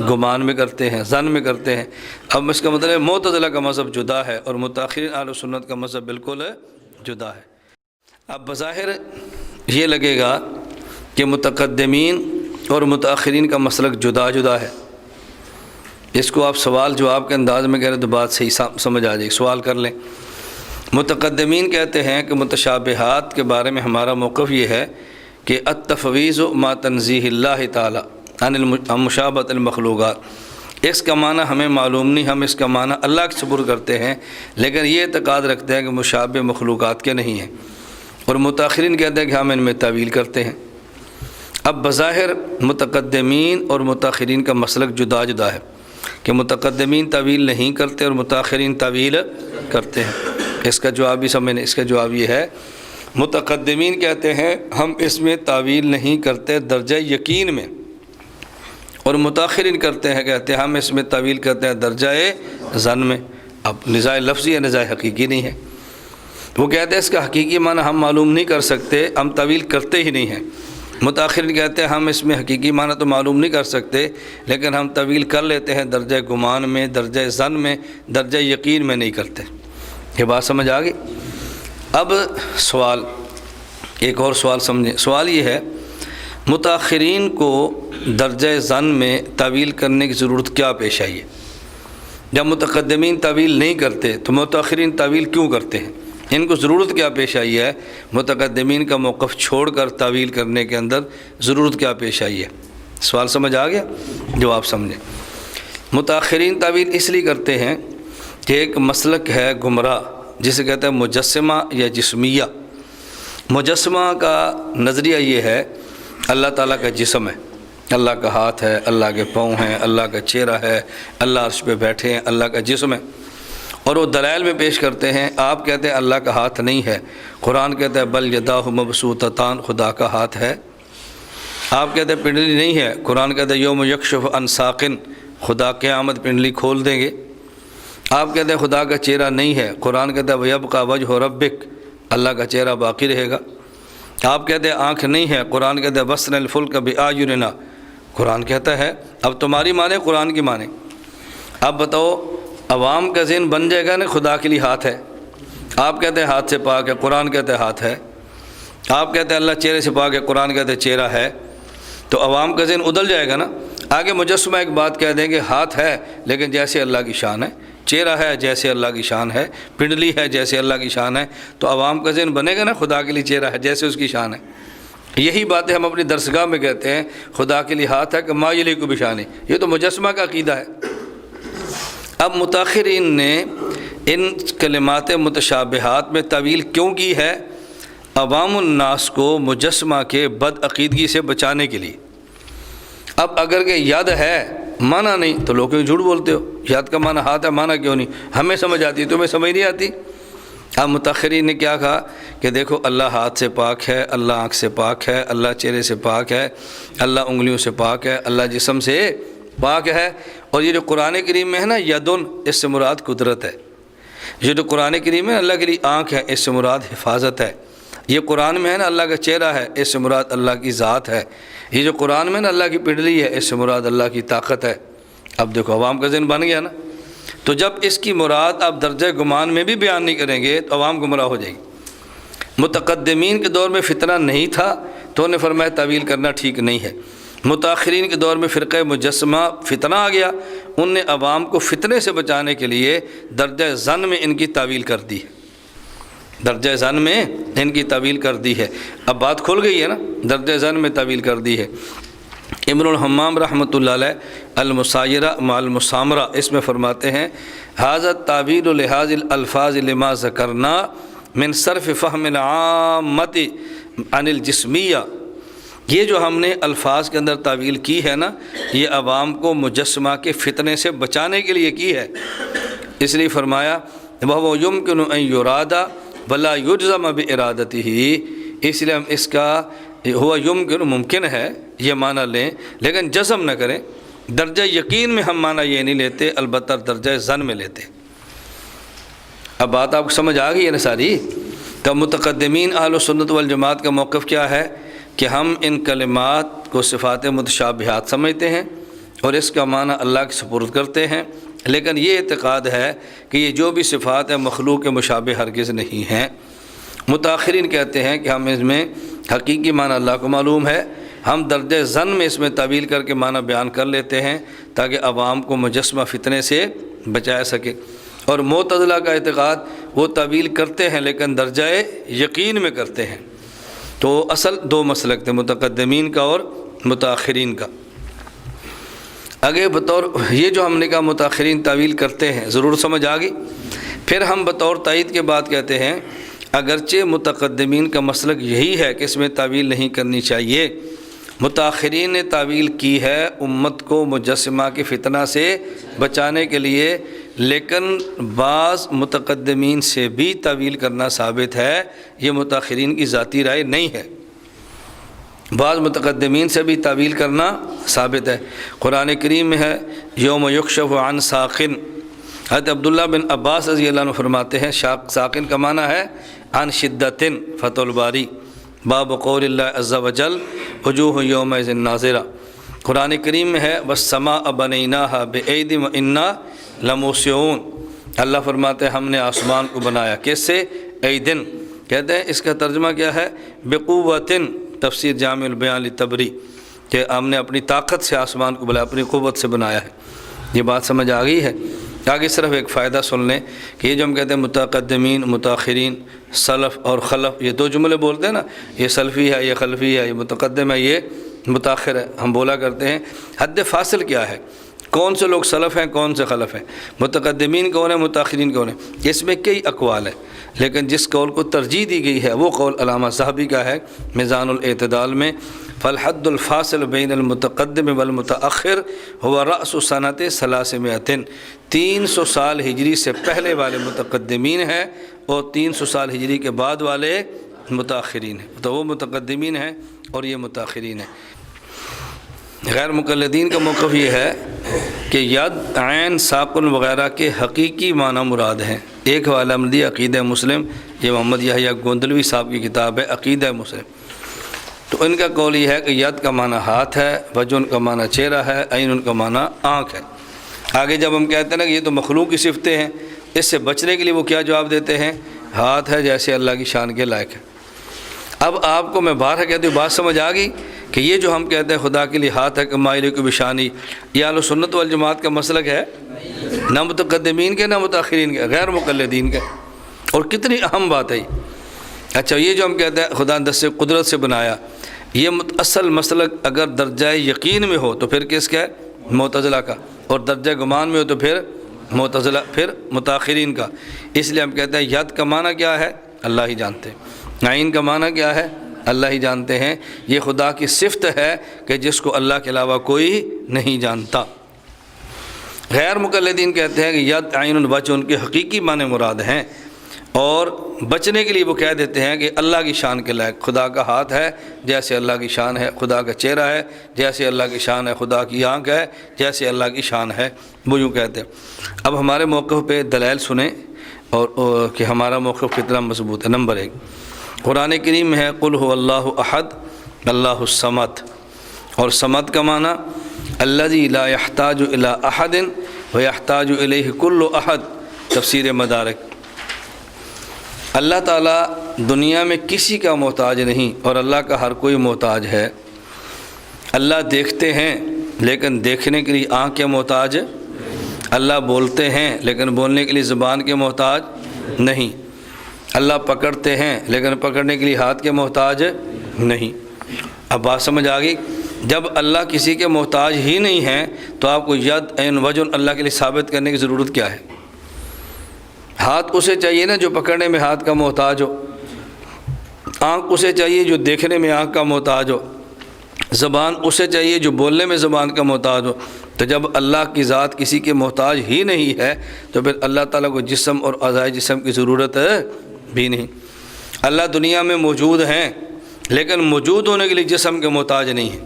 گمان میں کرتے ہیں، ظن میں کرتے ہیں۔ اب اس کا مطلب ہے معتزلہ کا مذہب جدا ہے اور متاخرین اہل سنت کا مذہب بالکل جدا ہے۔ اب بظاہر یہ لگے گا کہ متقدمین اور متاخرین کا مسلک جدا جدا ہے، اس کو آپ سوال جواب کے انداز میں کہہ رہے تو بات صحیح سمجھ آ جائے گی۔ سوال کر لیں۔ متقدمین کہتے ہیں کہ متشابہات کے بارے میں ہمارا موقف یہ ہے کہ التفویض ما تنزیہ اللہ تعالی عن مشابہۃ المخلوقات، اس کا معنی ہمیں معلوم نہیں، ہم اس کا معنی اللہ کے سپرد کرتے ہیں، لیکن یہ اعتقاد رکھتے ہیں کہ مشابہ مخلوقات کے نہیں ہیں، اور متاخرین کہتے ہیں کہ ہم ان میں تعویل کرتے ہیں۔ اب بظاہر متقدمین اور متاخرین کا مسلک جدا جدا ہے کہ متقدمین تعویل نہیں کرتے اور متاخرین تعویل کرتے ہیں۔ اس کا جواب بھی سمجھیں، اس کا جواب یہ ہے متقدمین کہتے ہیں ہم اس میں تعویل نہیں کرتے درجہ یقین میں، اور متاخرین کرتے ہیں کہتے ہیں ہم اس میں تعویل کرتے ہیں درجہ ظن میں۔ اب نزاع لفظی ہے، نزاع حقیقی نہیں ہے۔ وہ کہتے ہیں اس کا حقیقی معنی ہم معلوم نہیں کر سکتے، ہم تعویل کرتے ہی نہیں ہیں، متاخرین کہتے ہیں ہم اس میں حقیقی معنی تو معلوم نہیں کر سکتے، لیکن ہم طویل کر لیتے ہیں درجہ گمان میں، درجہ ظن میں، درجہ یقین میں نہیں کرتے۔ یہ بات سمجھ آ گئی؟ اب سوال، ایک اور سوال سمجھیں۔ سوال یہ ہے متاخرین کو درجہ ظن میں طویل کرنے کی ضرورت کیا پیش آئی ہے؟ جب متقدمین طویل نہیں کرتے تو متاخرین طویل کیوں کرتے ہیں؟ ان کو ضرورت کیا پیش آئی ہے؟ متقدمین کا موقف چھوڑ کر طویل کرنے کے اندر ضرورت کیا پیش آئی ہے؟ سوال سمجھ آ گیا؟ جواب سمجھیں۔ متاخرین طویل اس لیے کرتے ہیں کہ ایک مسلک ہے گمراہ جسے کہتے ہیں مجسمہ یا جسمیہ۔ مجسمہ کا نظریہ یہ ہے اللہ تعالیٰ کا جسم ہے، اللہ کا ہاتھ ہے، اللہ کے پاؤں ہیں، اللہ کا چہرہ ہے، اللہ عرش پہ بیٹھے ہیں، اللہ کا جسم ہے، اور وہ دلائل میں پیش کرتے ہیں۔ آپ کہتے ہیں اللہ کا ہاتھ نہیں ہے، قرآن کہتا ہے بل یداہ مبسوطتان، خدا کا ہاتھ ہے۔ آپ کہتے ہیں پنڈلی نہیں ہے، قرآن کہتا ہے یوم یکشف عن ساق، خدا قیامت پنڈلی کھول دیں گے۔ آپ کہتے ہیں خدا کا چہرہ نہیں ہے، قرآن کہتا ہے وَيَبْقَى وَجْهُ رَبِّكَ، اللہ کا چہرہ باقی رہے گا۔ آپ کہتے ہیں آنکھ نہیں ہے، قرآن کہتا ہے وَسْنَ الْفُلْكَ بِأَعْيُنِنَا، قرآن کہتا ہے۔ اب تمہاری مانے قرآن کی مانے۔ اب بتاؤ عوام کا ذہن بن جائے گا نا خدا کے لیے ہاتھ ہے۔ آپ کہتے ہیں ہاتھ سے پاک ہے، قرآن کہتا ہے ہاتھ ہے۔ آپ کہتے ہیں اللہ چہرے سے پاک ہے، قرآن کہتے ہیں چہرہ ہے۔ تو عوام کا ذہن ادل جائے گا نا۔ آگے مجسمہ ایک بات کہہ دیں گے ہاتھ ہے لیکن جیسے اللہ کی شان ہے، چہرہ ہے جیسے اللہ کی شان ہے، پنڈلی ہے جیسے اللہ کی شان ہے، تو عوام کا ذہن بنے گا نا خدا کے لیے چہرہ ہے جیسے اس کی شان ہے۔ یہی باتیں ہم اپنی درسگاہ میں کہتے ہیں خدا کے لیے ہاتھ ہے کہ ما یلیق بشانہ، یہ تو مجسمہ کا عقیدہ ہے۔ اب متاخرین نے ان کلمات متشابہات میں طویل کیوں کی ہے؟ عوام الناس کو مجسمہ کے بد عقیدگی سے بچانے کے لیے۔ اب اگر کہ ید ہے معنی نہیں تو لوگ کیوں جھوٹ بولتے ہو؟ ید کا معنی ہاتھ ہے، معنی کیوں نہیں؟ ہمیں سمجھ آتی ہے، تمہیں سمجھ نہیں آتی؟ اب متاخرین نے کیا کہا کہ دیکھو اللہ ہاتھ سے پاک ہے، اللہ آنکھ سے پاک ہے، اللہ چہرے سے پاک ہے، اللہ انگلیوں سے پاک ہے، اللہ جسم سے پاک ہے۔ اور یہ جو قرآن کریم میں ہے نا یدن، اس سے مراد قدرت ہے۔ یہ جو قرآن کریم میں اللہ کے لیے آنکھ ہے، اس سے مراد حفاظت ہے۔ یہ قرآن میں ہے نا اللہ کا چہرہ ہے، اس سے مراد اللہ کی ذات ہے۔ یہ جو قرآن میں نا اللہ کی پنڈلی ہے، اس سے مراد اللہ کی طاقت ہے۔ اب دیکھو عوام کا ذہن بن گیا نا۔ تو جب اس کی مراد آپ درجہ گمان میں بھی بیان نہیں کریں گے تو عوام گمراہ ہو جائے گی۔ متقدمین کے دور میں فتنہ نہیں تھا تو انہیں فرمایا تعویل کرنا ٹھیک نہیں ہے۔ متاخرین کے دور میں فرقہ مجسمہ فتنہ آ گیا، ان نے عوام کو فتنے سے بچانے کے لیے درجہ ظن میں ان کی تعویل کر دی ہے۔ درجہ ظن میں ان کی تعویل کر دی ہے۔ اب بات کھل گئی ہے نا، درجہ ظن میں تعویل کر دی ہے۔ ابن الحمام رحمۃ اللہ علیہ المسایرہ مع المسامرہ اس میں فرماتے ہیں ھذا التعویل لہذ الالفاظ لما ذکرنا من صرف فہم العامۃ عن الجسمیہ، یہ جو ہم نے الفاظ کے اندر تعویل کی ہے نا، یہ عوام کو مجسمہ کے فتنے سے بچانے کے لیے کی ہے۔ اس لیے فرمایا وَهُوَ يُمْكِنُ أَن يُرَادَ وَلَا يُجْزَمَ بِإِرَادَتِهِ، اس لیے ہم اس کا ہوا یمکن ممکن ہے یہ معنی لیں لیکن جزم نہ کریں۔ درجہ یقین میں ہم معنی یہ نہیں لیتے، البتہ درجہ ظن میں لیتے۔ اب بات آپ کو سمجھ آ گئی ہے نا ساری؟ تو متقدمین اہل سنت والجماعت کا موقف کیا ہے کہ ہم ان کلمات کو صفات متشابہات سمجھتے ہیں اور اس کا معنی اللہ کے سپرد کرتے ہیں، لیکن یہ اعتقاد ہے کہ یہ جو بھی صفات ہیں مخلوق کے مشابہ ہرگز نہیں ہیں۔ متاخرین کہتے ہیں کہ ہم اس میں حقیقی معنی اللہ کو معلوم ہے، ہم درجہ ظن میں اس میں تعویل کر کے معنی بیان کر لیتے ہیں تاکہ عوام کو مجسمہ فتنے سے بچا سکے۔ اور معتزلہ کا اعتقاد وہ تعویل کرتے ہیں لیکن درجہ یقین میں کرتے ہیں۔ تو اصل دو مسلک تھے، متقدمین کا اور متاخرین کا۔ آگے بطور یہ جو ہم نے کہا متاخرین تعویل کرتے ہیں، ضرور سمجھ آ گئی۔ پھر ہم بطور تائید کے بات کہتے ہیں اگرچہ متقدمین کا مسلک یہی ہے کہ اس میں تعویل نہیں کرنی چاہیے، متاخرین نے تعویل کی ہے امت کو مجسمہ کی فتنہ سے بچانے کے لیے، لیکن بعض متقدمین سے بھی تعویل کرنا ثابت ہے، یہ متاخرین کی ذاتی رائے نہیں ہے۔ بعض متقدمین سے بھی تعویل کرنا ثابت ہے۔ قرآن کریم میں ہے یوم یکشف عن ساق، حضرت عبداللہ بن عباس رضی اللہ عنہ فرماتے ہیں ساقن کا معنی ہے عن شدت، فتح الباری، باب قول اللہ عز وجل وجوہ یومئذ ناظرہ۔ قرآن کریم میں ہے والسماء بنیناہا بأید وإنا لموسعون۔ اللہ فرماتے ہیں ہم نے آسمان کو بنایا کیس سے؟ ایدن۔ کہتے ہیں اس کا ترجمہ کیا ہے؟ بقوتن، تفسیر جامع البیان للطبری، کہ ہم نے اپنی طاقت سے آسمان کو بنایا، اپنی قوت سے بنایا ہے۔ یہ بات سمجھ آ گئی ہے؟ آگے صرف ایک فائدہ سن لیں کہ یہ جو ہم کہتے ہیں متقدمین، متاخرین، سلف اور خلف، یہ دو جملے بولتے ہیں نا، یہ سلفی ہے، یہ خلفی ہے، یہ متقدم ہے، یہ متاخر ہے، ہم بولا کرتے ہیں حد فاصل کیا ہے، کون سے لوگ سلف ہیں، کون سے خلف ہیں، متقدمین کون ہیں، متاخرین کون ہیں۔ اس میں کئی اقوال ہیں، لیکن جس قول کو ترجیح دی گئی ہے وہ قول علامہ ذہبی کا ہے میزان الاعتدال میں، فالحد الفاصل بین المتقدم والمتاخر هو رأس سنۃ 300۔ 300 سال ہجری سے پہلے والے متقدمین ہیں اور 300 سال ہجری کے بعد والے متاخرین ہیں، تو وہ متقدمین ہیں اور یہ متاخرین ہیں۔ غیر مقلدین کا موقف یہ ہے کہ ید، عین، ساکن وغیرہ کے حقیقی معنی مراد ہیں۔ ایک حوالہ مندی عقیدہ مسلم، یہ محمد یحییٰ گوندلوی صاحب کی کتاب ہے عقیدہ مسلم، تو ان کا قول یہ ہے کہ ید کا معنی ہاتھ ہے، وجن کا معنی چہرہ ہے، عین ان کا معنی آنکھ ہے۔ آگے جب ہم کہتے ہیں نا کہ یہ تو مخلوق کی صفتیں ہیں، اس سے بچنے کے لیے وہ کیا جواب دیتے ہیں؟ ہاتھ ہے جیسے اللہ کی شان کے لائق ہے۔ اب آپ کو میں بارہ کہتی ہوں، بات سمجھ آ گئی کہ یہ جو ہم کہتے ہیں خدا کے لیے ہاتھ ہے کہ مائل کی بشانی، یہ اہل سنت والجماعت کا مسلک ہے، نہ متقدمین کے نہ متاخرین کے، غیر مقلدین کے۔ اور کتنی اہم بات ہے۔ اچھا، یہ جو ہم کہتے ہیں خدا دست قدرت سے بنایا، یہ اصل مسلک اگر درجہ یقین میں ہو تو پھر کس کا ہے؟ معتزلہ کا، اور درجہ گمان میں ہو تو پھر معتزلہ، پھر متاخرین کا۔ اس لیے ہم کہتے ہیں ید کا معنی کیا ہے؟ اللہ ہی جانتے ہیں۔ عین کا معنی کیا ہے؟ اللہ ہی جانتے ہیں۔ یہ خدا کی صفت ہے کہ جس کو اللہ کے علاوہ کوئی نہیں جانتا۔ غیر مقلدین کہتے ہیں کہ ید، عین، وجہ ان کے حقیقی معنی مراد ہیں، اور بچنے کے لیے وہ کہہ دیتے ہیں کہ اللہ کی شان کے لائق، خدا کا ہاتھ ہے جیسے اللہ کی شان ہے، خدا کا چہرہ ہے جیسے اللہ کی شان ہے، خدا کی آنکھ ہے جیسے اللہ کی شان ہے، وہ یوں کہتے ہیں۔ اب ہمارے موقف پہ دلائل سنیں اور کہ ہمارا موقف کتنا مضبوط ہے۔ نمبر 1، قرآن کریم میں ہے قل هو اللہ احد اللہ الصمد، اور صمد کا معنی الذی لا یحتاج الی احد ویحتاج الیہ کل احد، تفسیر مدارک۔ اللہ تعالیٰ دنیا میں کسی کا محتاج نہیں اور اللہ کا ہر کوئی محتاج ہے۔ اللہ دیکھتے ہیں لیکن دیکھنے کے لیے آنکھ کے محتاج، اللہ بولتے ہیں لیکن بولنے کے لیے زبان کے محتاج نہیں، اللہ پکڑتے ہیں لیکن پکڑنے کے لیے ہاتھ کے محتاج نہیں۔ اب بات سمجھ آ گئی؟ جب اللہ کسی کے محتاج ہی نہیں ہیں تو آپ کو ید، عین، وجن اللہ کے لیے ثابت کرنے کی ضرورت کیا ہے؟ ہاتھ اسے چاہیے نا جو پکڑنے میں ہاتھ کا محتاج ہو، آنکھ اسے چاہیے جو دیکھنے میں آنکھ کا محتاج ہو، زبان اسے چاہیے جو بولنے میں زبان کا محتاج ہو۔ تو جب اللہ کی ذات کسی کے محتاج ہی نہیں ہے تو پھر اللہ تعالیٰ کو جسم اور اعضائے جسم کی ضرورت بھی نہیں۔ اللہ دنیا میں موجود ہیں لیکن موجود ہونے کے لیے جسم کے محتاج نہیں ہیں،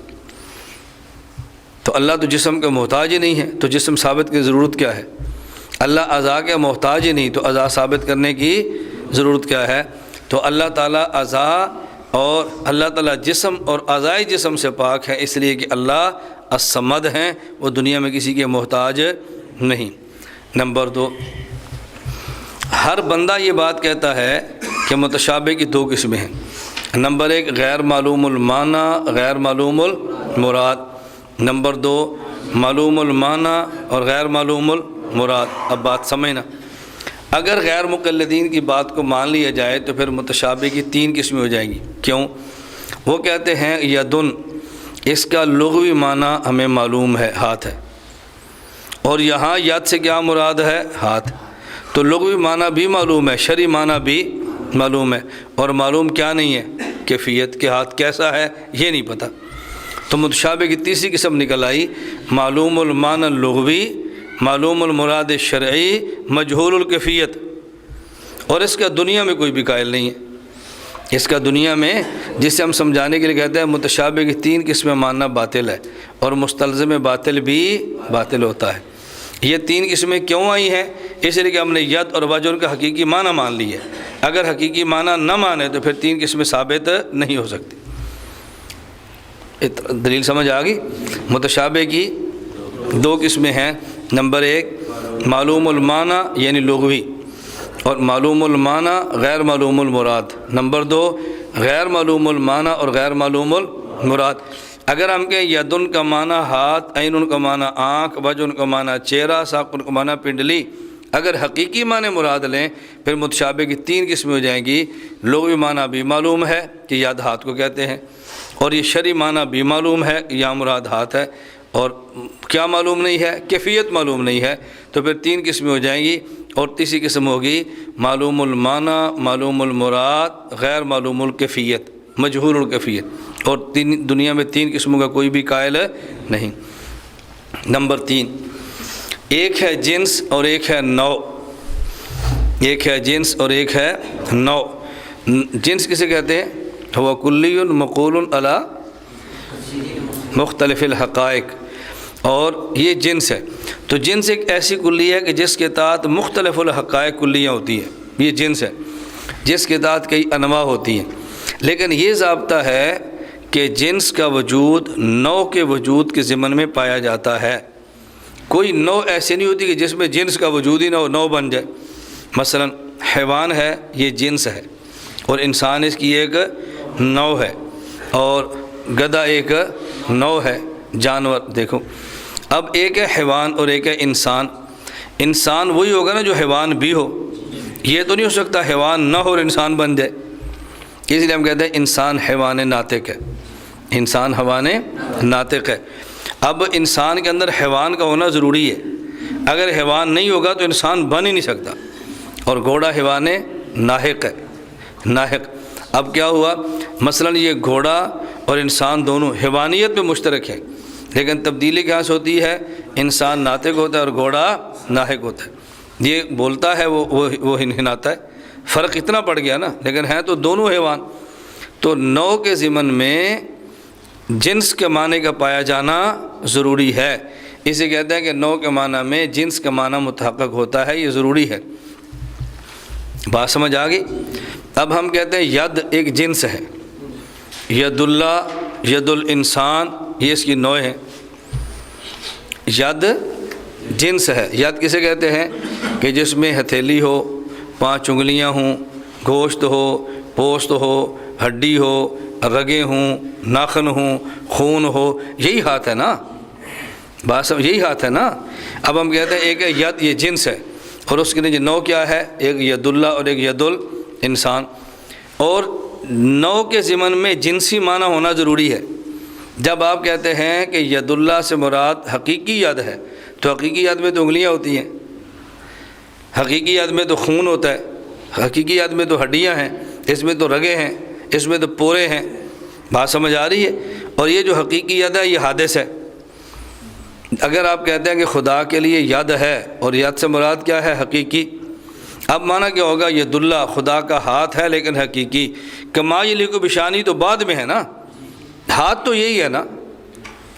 تو اللہ تو جسم کا محتاج ہی نہیں ہے، تو جسم ثابت کی ضرورت کیا ہے؟ اللہ اعضاء کے محتاج ہی نہیں، تو اعضاء ثابت کرنے کی ضرورت کیا ہے؟ تو اللہ تعالیٰ اعضاء اور اللہ تعالیٰ جسم اور اعضائے جسم سے پاک ہے، اس لیے کہ اللہ الصمد ہیں، وہ دنیا میں کسی کے محتاج نہیں۔ نمبر 2، ہر بندہ یہ بات کہتا ہے کہ متشابہ کی 2 قسمیں ہیں۔ نمبر 1، غیر معلوم المعنی، غیر معلوم المراد۔ نمبر 2، معلوم المعنی اور غیر معلوم المراد۔ اب بات سمجھنا، اگر غیر مقلدین کی بات کو مان لیا جائے تو پھر متشابہ کی 3 قسمیں ہو جائیں گی۔ کیوں؟ وہ کہتے ہیں یدن، اس کا لغوی معنی ہمیں معلوم ہے، ہاتھ ہے، اور یہاں ید سے کیا مراد ہے؟ ہاتھ۔ تو لغوی معنی بھی معلوم ہے، شرعی معنی بھی معلوم ہے، اور معلوم کیا نہیں ہے؟ کیفیت، کہ ہاتھ کیسا ہے یہ نہیں پتہ۔ تو متشابہ کی 3ری قسم نکل آئی، معلوم المعنی اللغوی، معلوم المراد شرعی، مجہول الکیفیت، اور اس کا دنیا میں کوئی بھی قائل نہیں ہے۔ اس کا دنیا میں، جسے ہم سمجھانے کے لیے کہتے ہیں متشابہ کی 3 قسمیں ماننا باطل ہے، اور مستلزم باطل بھی باطل ہوتا ہے۔ یہ 3 قسمیں کیوں آئی ہیں؟ اس لیے کہ ہم نے ید اور وجہ کا حقیقی معنی مان لی ہے۔ اگر حقیقی معنی نہ مانے تو پھر 3 قسمیں ثابت نہیں ہو سکتی۔ دلیل سمجھ آ گئی؟ متشابہ کی دو قسمیں ہیں، نمبر ایک معلوم المعنی یعنی لغوی، اور معلوم المعنی غیر معلوم المراد، نمبر دو غیر معلوم المعنی اور غیر معلوم المراد۔ اگر ہم کہیں یدن کا معنی ہاتھ، عین کا معنی آنکھ، وجہ کا معنی چہرہ، ساق کا معنی پنڈلی، اگر حقیقی معنی مراد لیں پھر متشابہ کی تین قسمیں ہو جائیں گی۔ لغوی معنی بھی معلوم ہے کہ ید ہاتھ کو کہتے ہیں، اور یہ شرعی معنی بھی معلوم ہے کہ یا مراد ہاتھ ہے، اور کیا معلوم نہیں ہے؟ کیفیت معلوم نہیں ہے، تو پھر تین قسمیں ہو جائیں گی، اور تیسری قسم ہوگی معلوم المعنی، معلوم المراد، غیر معلوم الکیفیت، مجہول الکیفیت، اور دنیا میں تین قسموں کا کوئی بھی قائل نہیں۔ نمبر تین، ایک ہے جنس اور ایک ہے نوع، ایک ہے جنس اور ایک ہے نوع۔ جنس کسے کہتے ہیں؟ ہوا کلی مقول علی مختلف الحقائق، اور یہ جنس ہے۔ تو جنس ایک ایسی کلی ہے کہ جس کے تحت مختلف الحقائق کلیاں ہوتی ہیں، یہ جنس ہے، جس کے تحت کئی انواع ہوتی ہیں۔ لیکن یہ ضابطہ ہے کہ جنس کا وجود نوع کے وجود کے ضمن میں پایا جاتا ہے۔ کوئی نوع ایسی نہیں ہوتی کہ جس میں جنس کا وجود ہی نہ ہو، نوع بن جائے۔ مثلا حیوان ہے، یہ جنس ہے، اور انسان اس کی ایک نوع ہے، اور گدھا ایک نوع ہے، جانور۔ دیکھو اب ایک ہے حیوان اور ایک ہے انسان۔ انسان وہی ہوگا نا جو حیوان بھی ہو، یہ تو نہیں ہو سکتا حیوان نہ ہو اور انسان بن جائے، اس لیے ہم کہتے ہیں انسان حیوان ناطق ہے، انسان حیوان ناطق ہے۔ اب انسان کے اندر حیوان کا ہونا ضروری ہے، اگر حیوان نہیں ہوگا تو انسان بن ہی نہیں سکتا، اور گھوڑا حیوان ناحق ہے، ناحق۔ اب کیا ہوا؟ مثلا یہ گھوڑا اور انسان دونوں حیوانیت میں مشترک ہیں، لیکن تبدیلی کہاں سے ہوتی ہے؟ انسان ناطق ہوتا ہے اور گھوڑا ناحق ہوتا ہے، یہ بولتا ہے وہ ہنہناتا ہے، فرق اتنا پڑ گیا نا، لیکن ہیں تو دونوں حیوان۔ تو نوع کے ضمن میں جنس کے معنی کا پایا جانا ضروری ہے، اسے کہتے ہیں کہ نوع کے معنی میں جنس کا معنی متحقق ہوتا ہے، یہ ضروری ہے۔ بات سمجھ آ گئی؟ اب ہم کہتے ہیں ید ایک جنس ہے، ید اللہ، ید الانسان، یہ اس کی نوع ہے۔ ید جنس ہے، ید کسے کہتے ہیں؟ کہ جس میں ہتھیلی ہو، 5 انگلیاں ہوں، گوشت ہو، پوست ہو، ہڈی ہو، رگیں ہوں، ناخن ہوں، خون ہو، یہی ہاتھ ہے نا، بات یہی ہاتھ ہے نا۔ اب ہم کہتے ہیں ایک ہے ید، یہ جنس ہے، اور اس کے لیے نوع کیا ہے؟ ایک ید اللہ اور ایک ید الانسان۔ اور نوع کے ضمن میں جنسی معنی ہونا ضروری ہے۔ جب آپ کہتے ہیں کہ ید اللہ سے مراد حقیقی ید ہے، تو حقیقی ید میں تو انگلیاں ہوتی ہیں، حقیقی ید میں تو خون ہوتا ہے، حقیقی ید میں تو ہڈیاں ہیں، اس میں تو رگیں ہیں، اس میں تو پورے ہیں، بات سمجھ آ رہی ہے؟ اور یہ جو حقیقی ید ہے یہ حادث ہے۔ اگر آپ کہتے ہیں کہ خدا کے لیے ید ہے اور ید سے مراد کیا ہے؟ حقیقی، اب معنی کیا ہوگا؟ ید اللہ خدا کا ہاتھ ہے لیکن حقیقی، کما یلیق بشانی تو بعد میں ہے نا، ہاتھ تو یہی ہے نا،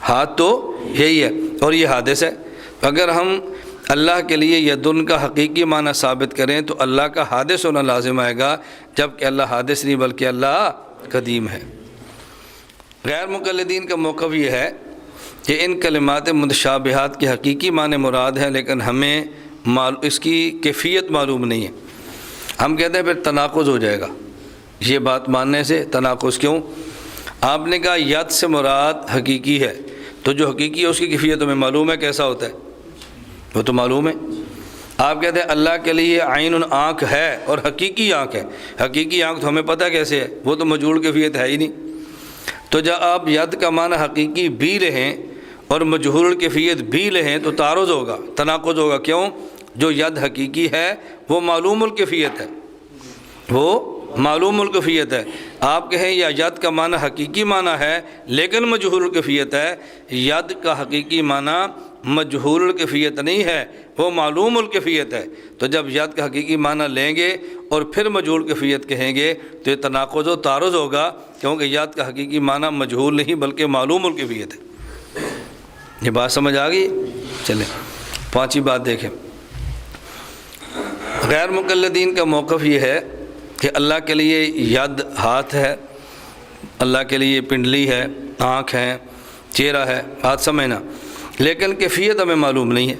ہاتھ تو یہی ہے، اور یہ حادث ہے۔ اگر ہم اللہ کے لیے یدن کا حقیقی معنی ثابت کریں تو اللہ کا حادث ہونا لازم آئے گا، جبکہ اللہ حادث نہیں بلکہ اللہ قدیم ہے۔ غیر مقلدین کا موقف یہ ہے کہ ان کلمات متشابہات کے حقیقی معنی مراد ہیں، لیکن ہمیں اس کی کیفیت معلوم نہیں ہے۔ ہم کہتے ہیں پھر تناقض ہو جائے گا، یہ بات ماننے سے تناقض کیوں؟ آپ نے کہا ید سے مراد حقیقی ہے، تو جو حقیقی ہے اس کی کیفیت ہمیں معلوم ہے کیسا ہوتا ہے، وہ تو معلوم ہے۔ آپ کہتے ہیں اللہ کے لیے عین آنکھ ہے اور حقیقی آنکھ ہے، حقیقی آنکھ تو ہمیں پتہ کیسے ہے، وہ تو مجہول کیفیت ہے ہی نہیں۔ تو جب آپ ید کا معنی حقیقی بھی لیں اور مجہول کیفیت بھی لیں تو تعارض ہوگا، تناقض ہوگا۔ کیوں؟ جو ید حقیقی ہے وہ معلوم الکیفیت ہے، وہ معلوم الکیفیت ہے۔ آپ کہیں یا ید کا معنی حقیقی معنی ہے لیکن مجہول الکیفیت ہے، ید کا حقیقی معنی مجہول الکیفیت نہیں ہے، وہ معلوم الکیفیت ہے۔ تو جب ید کا حقیقی معنی لیں گے اور پھر مجہول کیفیت کہیں گے تو یہ تناقض و تعارض ہوگا، کیونکہ ید کا حقیقی معنی مجہول نہیں بلکہ معلوم الکیفیت ہے۔ یہ بات سمجھ آ گئی؟ چلیں پانچویں بات دیکھیں۔ غیر مقلدین کا موقف یہ ہے کہ اللہ کے لیے ید ہاتھ ہے، اللہ کے لیے پنڈلی ہے، آنکھ ہے، چہرہ ہے، بات سمجھنا، لیکن کیفیت ہمیں معلوم نہیں ہے،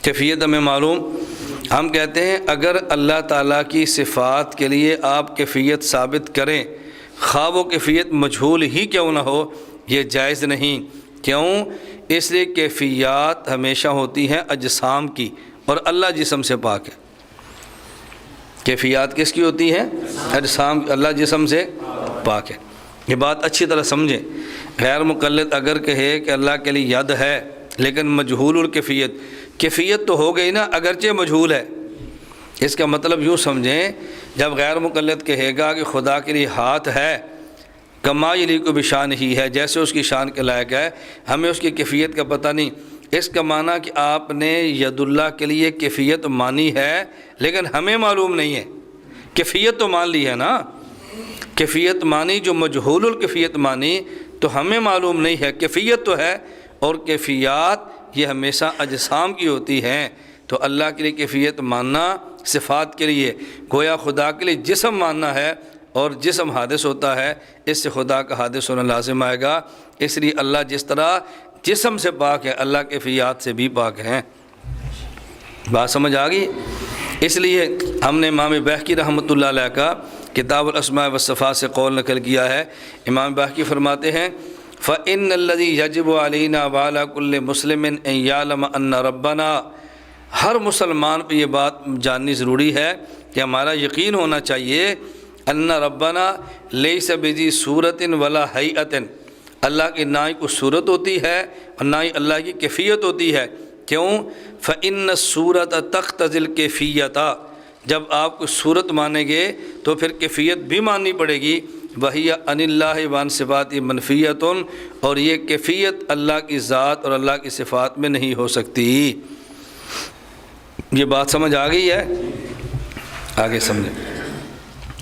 کیفیت ہمیں معلوم۔ ہم کہتے ہیں اگر اللہ تعالیٰ کی صفات کے لیے آپ کیفیت ثابت کریں، خواہ وہ کیفیت مجہول ہی کیوں نہ ہو، یہ جائز نہیں۔ کیوں؟ اس لیے کیفیات ہمیشہ ہوتی ہیں اجسام کی، اور اللہ جسم سے پاک ہے۔ کیفیات کس کی ہوتی ہیں؟ اجسام، اللہ جسم سے پاک ہے۔ یہ بات اچھی طرح سمجھیں۔ غیر مقلد اگر کہے کہ اللہ کے لیے ید ہے لیکن مجہول الکیفیت، کیفیت تو ہو گئی نا، اگرچہ مجہول ہے۔ اس کا مطلب یوں سمجھیں، جب غیر مقلد کہے گا کہ خدا کے لیے ہاتھ ہے، کما یلیق بشان ہی ہے، جیسے اس کی شان کے لائق ہے، ہمیں اس کی کیفیت کا پتہ نہیں، اس کا معنی کہ آپ نے ید اللہ کے لیے کیفیت مانی ہے لیکن ہمیں معلوم نہیں ہے۔ کیفیت تو مان لی ہے نا، کیفیت مانی، جو مجہول الکیفیت مانی تو ہمیں معلوم نہیں ہے، کیفیت تو ہے، اور کیفیات یہ ہمیشہ اجسام کی ہوتی ہیں۔ تو اللہ کے لیے کیفیت ماننا صفات کے لیے، گویا خدا کے لیے جسم ماننا ہے، اور جسم حادث ہوتا ہے، اس سے خدا کا حادث ہونا لازم آئے گا۔ اس لیے اللہ جس طرح جسم سے پاک ہے، اللہ کیفیات سے بھی پاک ہیں۔ بات سمجھ آ گئی؟ اس لیے ہم نے امام بہقی رحمۃ اللہ علیہ کا کتاب الاسماء والصفات سے قول نقل کیا ہے۔ امام بہقی فرماتے ہیں فَإِنَّ الَّذِي يَجِبُ عَلَيْنَا وَعَلَى كُلِّ مُسْلِمٍ أَن يَعْلَمَ أَنَّ رَبَّنَا، ہر مسلمان پہ یہ بات جاننی ضروری ہے کہ ہمارا یقین ہونا چاہیے، ان ربنا لیس بذی صورت ولا ہیئۃ، اللہ کی نہ ہی کوئی صورت ہوتی ہے اور نہ ہی اللہ کی کیفیت ہوتی ہے۔ کیوں؟ فإن الصورت تقتضی الکیفیت، جب آپ کو صورت مانیں گے تو پھر کیفیت بھی ماننی پڑے گی۔ وہی عن اللہ وعن صفات منفیۃ، اور یہ کیفیت اللہ کی ذات اور اللہ کی صفات میں نہیں ہو سکتی۔ یہ بات سمجھ آ گئی ہے؟ آگے سمجھیں۔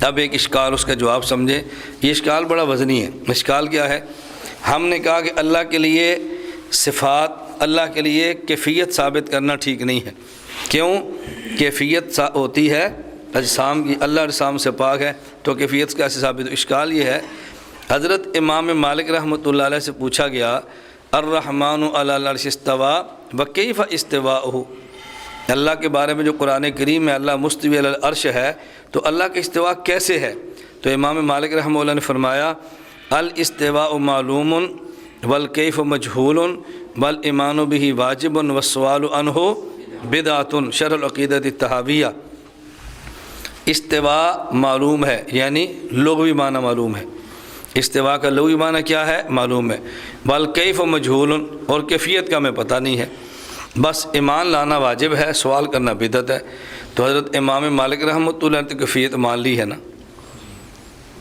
اب ایک اشکال، اس کا جواب سمجھیں۔ یہ اشکال بڑا وزنی ہے۔ اشکال کیا ہے؟ ہم نے کہا کہ اللہ کے لیے صفات، اللہ کے لیے کیفیت ثابت کرنا ٹھیک نہیں ہے۔ کیوں؟ کیفیت ہوتی ہے اجسام کی، اللہ اجسام سے پاک ہے، تو کیفیت کیسے ثابت ہو؟ اشکال یہ ہے، حضرت امام مالک رحمۃ اللہ علیہ سے پوچھا گیا الرحمن علی العرش استوى وکیف استواءہ، اللہ کے بارے میں جو قرآن کریم میں اللہ مستوی علی العرش ہے، تو اللہ کا استواء کیسے ہے؟ تو امام مالک رحمہ اللہ نے فرمایا الاستواء معلوم والکیف مجہول والایمان بہ واجب والسؤال عنہ بدعۃ، شرح العقیدۃ الطحاویہ۔ استواء معلوم ہے، یعنی لغوی معنی معلوم ہے۔ استواء کا لغوی معنی کیا ہے؟ معلوم ہے۔ والکیف مجہول، اور کیفیت کا ہمیں پتہ نہیں ہے، بس ایمان لانا واجب ہے، سوال کرنا بدعت ہے۔ تو حضرت امام مالک رحمۃ اللہ نے کیفیت مان لی ہے نا۔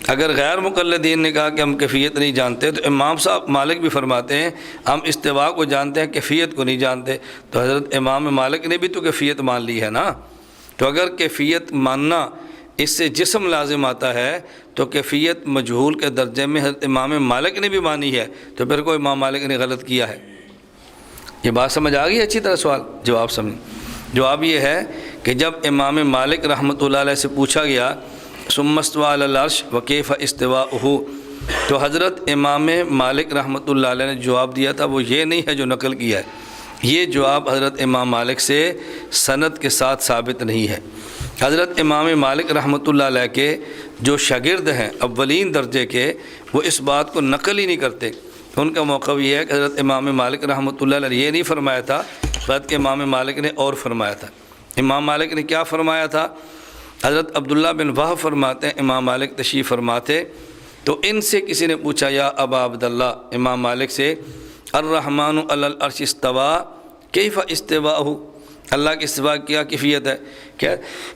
اگر غیر مقلدین نے کہا کہ ہم کیفیت نہیں جانتے، تو امام صاحب مالک بھی فرماتے ہیں ہم استواء کو جانتے ہیں، کیفیت کو نہیں جانتے۔ تو حضرت امام مالک نے بھی تو کیفیت مان لی ہے نا۔ تو اگر کیفیت ماننا اس سے جسم لازم آتا ہے، تو کیفیت مجہول کے درجے میں حضرت امام مالک نے بھی مانی ہے، تو پھر کوئی امام مالک نے غلط کیا ہے؟ یہ بات سمجھ آ گئی اچھی طرح؟ سوال جواب سمجھ۔ جواب یہ ہے کہ جب امام مالک رحمۃ اللہ علیہ سے پوچھا گیا ثم استوى علی العرش وکیف استواءہ، تو حضرت امام مالک رحمۃ اللہ علیہ نے جواب دیا تھا، وہ یہ نہیں ہے جو نقل کیا ہے۔ یہ جواب حضرت امام مالک سے سند کے ساتھ ثابت نہیں ہے۔ حضرت امام مالک رحمۃ اللہ علیہ کے جو شاگرد ہیں اولین درجے کے، وہ اس بات کو نقل ہی نہیں کرتے۔ ان کا موقف یہ ہے کہ حضرت امام مالک رحمۃ اللہ علیہ نے یہ نہیں فرمایا تھا، بلکہ امام مالک نے اور فرمایا تھا۔ امام مالک نے کیا فرمایا تھا؟ حضرت عبداللہ بن وہب فرماتے ہیں امام مالک تشریف فرماتے، تو ان سے کسی نے پوچھا یا ابا عبداللہ، امام مالک سے، الرحمن علی العرش استوى کیف استواءہ، اللہ کی استواء کیا کیفیت ہے؟ کہ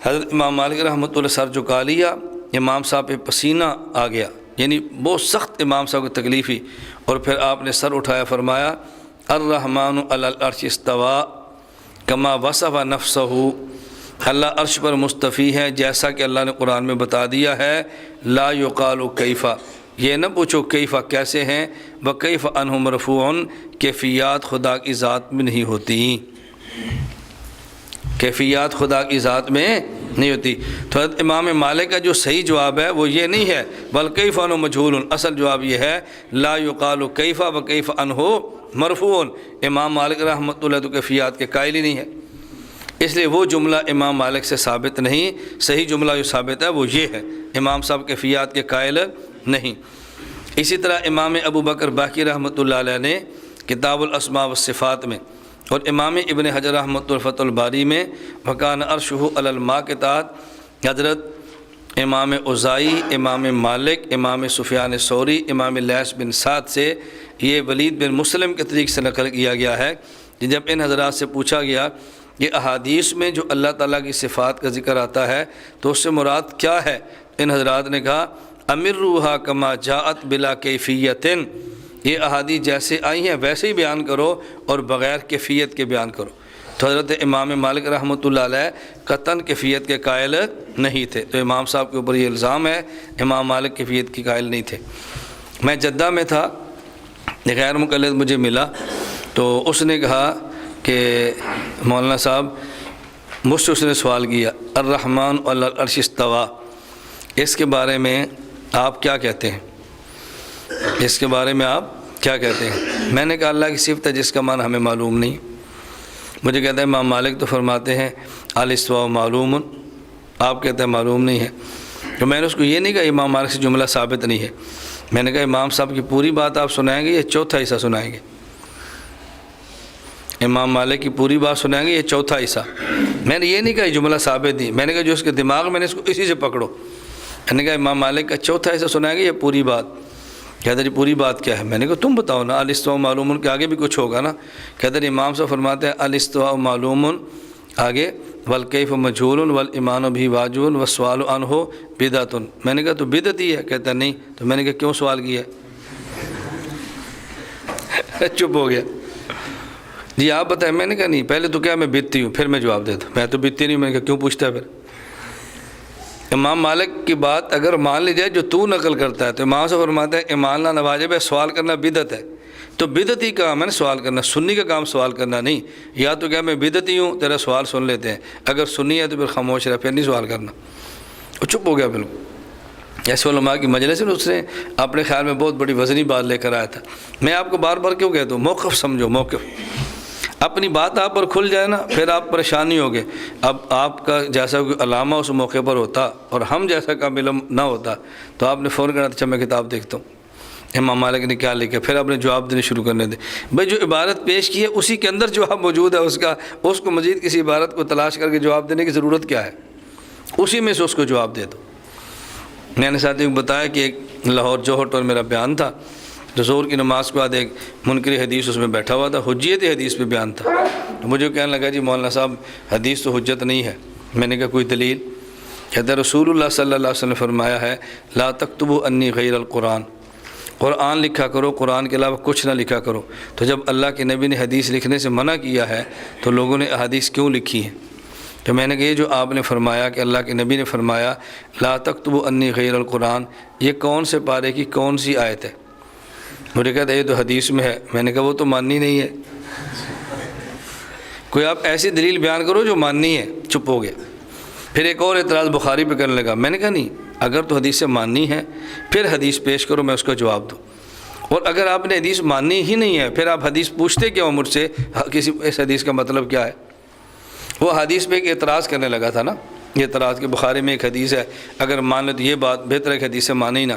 حضرت امام مالک رحمۃ اللہ سر جھکا لیا، امام صاحب پہ پسینہ آ گیا، یعنی بہت سخت امام صاحب کو تکلیف ہوئی، اور پھر آپ نے سر اٹھایا، فرمایا الرحمن علی العرش استوى کما وصف نفسہ، اللہ عرش پر مستوی ہے جیسا کہ اللہ نے قرآن میں بتا دیا ہے۔ لا یقال کیف، یہ نہ پوچھو کیف کیسے ہیں، وکیف عنہ مرفوع، کیفیات خدا کی ذات میں نہیں ہوتی، کیفیات خدا کی ذات میں نہیں ہوتی۔ تو حضرت امام مالک کا جو صحیح جواب ہے وہ یہ نہیں ہے بل کیف عنہ مجہول، اصل جواب یہ ہے لا یقال کیف و کیف عنہ مرفوع۔ امام مالک رحمۃ اللہ تو کیفیات کے قائل ہی نہیں ہے، اس لیے وہ جملہ امام مالک سے ثابت نہیں۔ صحیح جملہ جو ثابت ہے وہ یہ ہے، امام صاحب کیفیات کے قائل نہیں۔ اسی طرح امام ابو بکر باقی رحمۃ اللہ علیہ نے کتاب الاسماء والصفات میں اور امام ابن حجر رحمۃ الفتح الباری میں وکان عرشہ علی الماء کے تحت حضرت امام اوزاعی، امام مالک، امام سفیان ثوری، امام لیث بن سعد سے یہ ولید بن مسلم کے طریق سے نقل کیا گیا ہے کہ جب ان حضرات سے پوچھا گیا کہ احادیث میں جو اللہ تعالیٰ کی صفات کا ذکر آتا ہے تو اس سے مراد کیا ہے، ان حضرات نے کہا امروہا کما جاءت بلا کیفیت، یہ احادیث جیسے آئی ہیں ویسے ہی بیان کرو اور بغیر کیفیت کے بیان کرو۔ تو حضرت امام مالک رحمۃ اللہ علیہ قطعاً کیفیت کے قائل نہیں تھے، تو امام صاحب کے اوپر یہ الزام ہے امام مالک کیفیت کے قائل نہیں تھے۔ میں جدہ میں تھا، غیر مقلد مجھے ملا تو اس نے کہا کہ مولانا صاحب مجھ سے اس نے سوال کیا الرحمن علی العرش استویٰ، اس کے بارے میں آپ کیا کہتے ہیں، اس کے بارے میں آپ کیا کہتے ہیں؟ میں نے کہا اللہ کی صفت ہے جس کا معنی ہمیں معلوم نہیں۔ مجھے کہتا ہے امام مالک تو فرماتے ہیں الاستواء معلوم، آپ کہتے ہیں معلوم نہیں ہے۔ تو میں نے اس کو یہ نہیں کہا امام مالک سے جملہ ثابت نہیں ہے، میں نے کہا امام صاحب کی پوری بات آپ سنائیں گے یا چوتھا حصہ سنائیں گے؟ امام مالک کی پوری بات سنائیں گے یہ چوتھا حصہ؟ میں نے یہ نہیں کہا یہ جملہ ثابت نہیں، میں نے کہا جو اس کے دماغ میں نے اس کو اسی سے پکڑو۔ میں نے کہا امام مالک کا چوتھا حصہ سنائیں گے یہ پوری بات؟ کہتا جی پوری بات کیا ہے؟ میں نے کہا تم بتاؤ نا، الاستواء معلوم کے آگے بھی کچھ ہوگا نا۔ کہتا جی امام صاحب فرماتے ہیں الاستواء معلوم، آگے والکیف مجہول والایمان بہ واجب والسؤال عنہ بدعۃ۔ میں نے کہا تو بدعت ہی ہے؟ کہتا نہیں۔ تو میں نے کہا کیوں سوال کیا؟ چپ ہو گیا۔ جی آپ بتائیں۔ میں نے کہا نہیں، پہلے تو کیا میں بدعتی ہوں، پھر میں جواب دیتا ہوں میں تو بدعتی نہیں ہوں۔ میں نے کہا کیوں پوچھتا ہے پھر؟ امام مالک کی بات اگر مان لی جائے جو تو نقل کرتا ہے تو امام سے فرماتے ہیں ایمان لانا واجب ہے، سوال کرنا بدعت ہے۔ تو بدعتی کام ہے نا سوال کرنا، سنی کا کام سوال کرنا نہیں۔ یا تو کیا میں بدعتی ہوں تیرا سوال سن لیتے ہیں، اگر سنی ہے تو پھر خاموش رہا، پھر نہیں سوال کرنا۔ وہ چپ ہو گیا بالکل۔ ایسے علماء کی مجلس سے اس نے اپنے خیال میں بہت بڑی وزنی بات لے کر آیا تھا۔ میں آپ کو بار بار کیوں کہتا ہوں موقف سمجھو، موقف اپنی بات آپ پر کھل جائے نا پھر آپ پریشانی ہوگے۔ اب آپ کا جیسا کوئی علامہ اس موقع پر ہوتا اور ہم جیسا کا علم نہ ہوتا تو آپ نے فون کرنا اچھا میں کتاب دیکھتا ہوں امام مالک نے کیا لکھا، پھر آپ نے جواب دینے شروع کرنے دے۔ بھائی جو عبارت پیش کی ہے اسی کے اندر جواب موجود ہے اس کو مزید کسی عبارت کو تلاش کر کے جواب دینے کی ضرورت کیا ہے؟ اسی میں سے اس کو جواب دے دو۔ میں نے ساتھیوں کو بتایا کہ ایک لاہور جوہر ٹول میرا بیان تھا، تو ظہر کی نماز کے بعد ایک منکر حدیث اس میں بیٹھا ہوا تھا، حجیت حدیث پہ بیان تھا۔ تو مجھے کہنے لگا جی مولانا صاحب حدیث تو حجت نہیں ہے۔ میں نے کہا کوئی دلیل؟ کہتا رسول اللہ صلی اللہ علیہ وسلم نے فرمایا ہے لا تکتبوا انی غیر القرآن، قرآن لکھا کرو، قرآن کے علاوہ کچھ نہ لکھا کرو۔ تو جب اللہ کے نبی نے حدیث لکھنے سے منع کیا ہے تو لوگوں نے احادیث کیوں لکھی ہیں؟ تو میں نے کہا یہ جو آپ نے فرمایا کہ اللہ کے نبی نے فرمایا لا تکتبوا انی غیر القرآن، یہ کون سے پارے کی کون سی آیت ہے؟ مجھے کہتا ہے یہ تو حدیث میں ہے۔ میں نے کہا وہ تو ماننی نہیں ہے، کوئی آپ ایسی دلیل بیان کرو جو ماننی ہے۔ چپ ہو گیا۔ پھر ایک اور اعتراض بخاری پہ کرنے لگا۔ میں نے کہا نہیں، اگر تو حدیث سے ماننی ہے پھر حدیث پیش کرو، میں اس کا جواب دوں، اور اگر آپ نے حدیث ماننی ہی نہیں ہے پھر آپ حدیث پوچھتے کیوں مجھ سے؟ کسی اس حدیث کا مطلب کیا ہے؟ وہ حدیث پہ ایک اعتراض کرنے لگا تھا نا، یہ اعتراض کہ بخاری میں ایک حدیث ہے اگر مان لو تو یہ بات بہتر ہے کہ حدیث سے مانے ہی نہ۔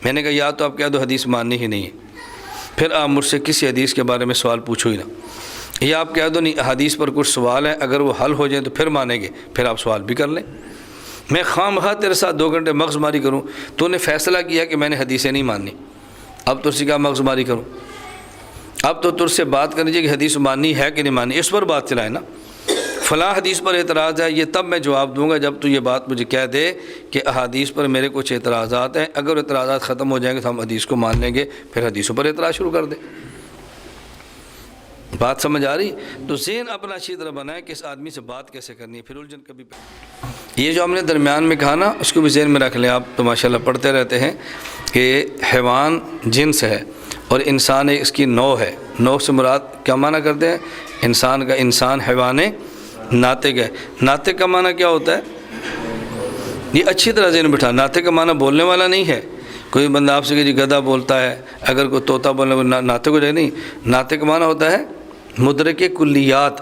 میں نے کہا یا تو آپ کہہ دو حدیث ماننی ہی نہیں ہے پھر آپ مجھ سے کسی حدیث کے بارے میں سوال پوچھو ہی نہ، یا آپ کہہ دو نہیں حدیث پر کچھ سوال ہے اگر وہ حل ہو جائیں تو پھر مانیں گے، پھر آپ سوال بھی کر لیں۔ میں خواہ مخواہ تیرے ساتھ 2 گھنٹے مغز ماری کروں، تو نے فیصلہ کیا کہ میں نے حدیثیں نہیں ماننی، اب تو سکھا مغز ماری کروں؟ اب تو تر سے بات کرنی چاہیے کہ حدیث ماننی ہے کہ نہیں ماننی، اس پر بات چلائیں نا۔ فلاں حدیث پر اعتراض ہے، یہ تب میں جواب دوں گا جب تو یہ بات مجھے کہہ دے کہ احادیث پر میرے کچھ اعتراضات ہیں، اگر اعتراضات ختم ہو جائیں گے تو ہم حدیث کو مان لیں گے، پھر حدیثوں پر اعتراض شروع کر دیں۔ بات سمجھ آ رہی؟ تو ذہن اپنا اچھی طرح بنائیں کہ اس آدمی سے بات کیسے کرنی ہے، پھر الجھن کبھی یہ جو ہم نے درمیان میں کہا نا اس کو بھی ذہن میں رکھ لیں۔ آپ تو ماشاءاللہ پڑھتے رہتے ہیں کہ حیوان جنس ہے اور انسان اس کی نوع ہے۔ نوع سے مراد کیا معنی کرتے ہیں؟ انسان کا انسان، حیوان ناطق ہے۔ ناطق کا معنی کیا ہوتا ہے؟ یہ اچھی طرح ذہن بٹھا، ناطق کا معنی بولنے والا نہیں ہے۔ کوئی بندہ آپ سے کہ جی گدھا بولتا ہے، اگر کوئی طوطا بولنے والا ناطق ہو جائے، نہیں، ناطق کا معنی ہوتا ہے مدرک کلیات۔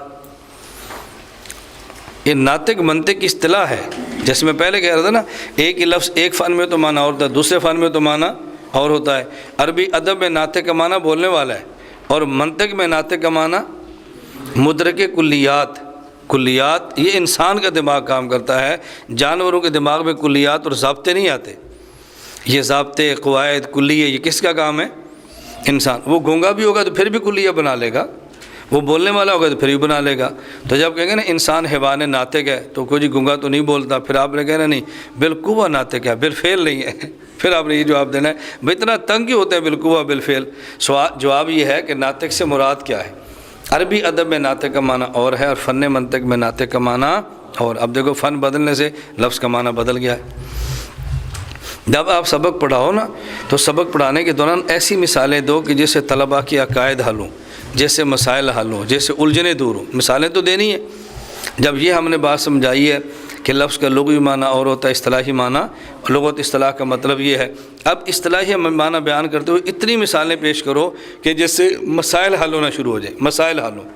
یہ ناطق منطق کی اصطلاح ہے، جیسے میں پہلے کہہ رہا تھا نا، ایک ہی لفظ ایک فن میں تو معنی اور ہوتا ہے، دوسرے فن میں تو معنی اور ہوتا ہے۔ عربی ادب میں ناطق کا معنی بولنے والا ہے، اور منطق میں ناطق کا معنی مدرک کلیات۔ کلیات یہ انسان کا دماغ کام کرتا ہے، جانوروں کے دماغ میں کلیات اور ضابطے نہیں آتے۔ یہ ضابطے، قواعد، کلیے، یہ کس کا کام ہے؟ انسان۔ وہ گونگا بھی ہوگا تو پھر بھی کلیہ بنا لے گا، وہ بولنے والا ہوگا تو پھر بھی بنا لے گا۔ تو جب کہیں گے نا انسان حیوان ناطق ہے، تو کوئی جی گونگا تو نہیں بولتا، پھر آپ نے کہنا نہیں بالقوہ ناطق ہے، بالفعل نہیں ہے۔ پھر آپ نے یہ جواب دینا ہے بھائی اتنا تنگ کیوں ہوتے ہیں بالقوہ بالفعل؟ جواب یہ ہے کہ ناطق سے مراد کیا ہے۔ عربی ادب میں ناطق کا معنی اور ہے، اور فن منطق میں ناطق کا معنی اور۔ اب دیکھو فن بدلنے سے لفظ کا معنی بدل گیا ہے۔ جب آپ سبق پڑھاؤ نا تو سبق پڑھانے کے دوران ایسی مثالیں دو کہ جیسے طلباء کی عقائد حل ہوں، جیسے مسائل حل ہوں، جیسے الجھنیں دور ہوں۔ مثالیں تو دینی ہیں۔ جب یہ ہم نے بات سمجھائی ہے کہ لفظ کا لغوی معنی اور ہوتا ہے اصطلاحی معنی، لغت اصطلاح کا مطلب یہ ہے۔ اب اصطلاحی معنی بیان کرتے ہوئے اتنی مثالیں پیش کرو کہ جس سے مسائل حل ہونا شروع ہو جائے، مسائل حل ہوں۔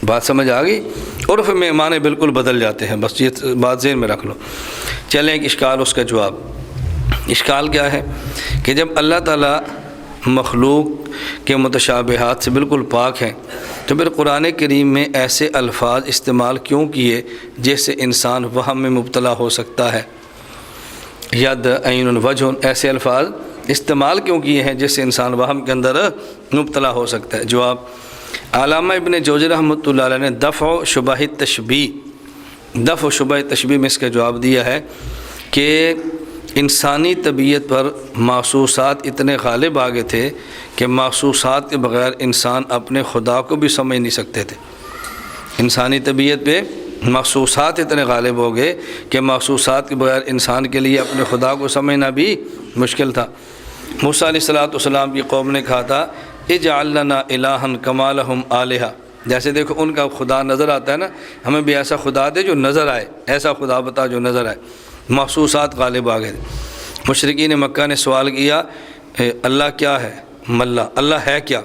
بات سمجھ آ گئی؟ عرف میں معنی بالکل بدل جاتے ہیں، بس یہ بات ذہن میں رکھ لو۔ چلیں ایک اشکال، اس کا جواب۔ اشکال کیا ہے کہ جب اللہ تعالیٰ مخلوق کے متشابہات سے بالکل پاک ہیں، تو پھر قرآن کریم میں ایسے الفاظ استعمال کیوں کیے جیسے انسان وہم میں مبتلا ہو سکتا ہے؟ ید، عین، وجہ، ایسے الفاظ استعمال کیوں کیے ہیں جیسے انسان وہم کے اندر مبتلا ہو سکتا ہے؟ جواب، علامہ ابن جوزی رحمۃ اللہ علیہ نے دفع شبہ تشبیہ میں اس کا جواب دیا ہے کہ انسانی طبیعت پر محسوسات اتنے غالب آ گئے تھے کہ محسوسات کے بغیر انسان اپنے خدا کو بھی سمجھ نہیں سکتے تھے۔ انسانی طبیعت پہ محسوسات اتنے غالب ہو گئے کہ محسوسات کے بغیر انسان کے لیے اپنے خدا کو سمجھنا بھی مشکل تھا۔ موسیٰ علیہ السلام کی قوم نے کہا تھا اجعل لنا الہا کما لہم آلہہ، جیسے دیکھو ان کا خدا نظر آتا ہے نا، ہمیں بھی ایسا خدا دے جو نظر آئے، ایسا خدا بتا جو نظر آئے۔ محسوسات غالب آ گئے۔ مشرکین مکہ نے سوال کیا اللہ کیا ہے؟ ملا، اللہ ہے کیا؟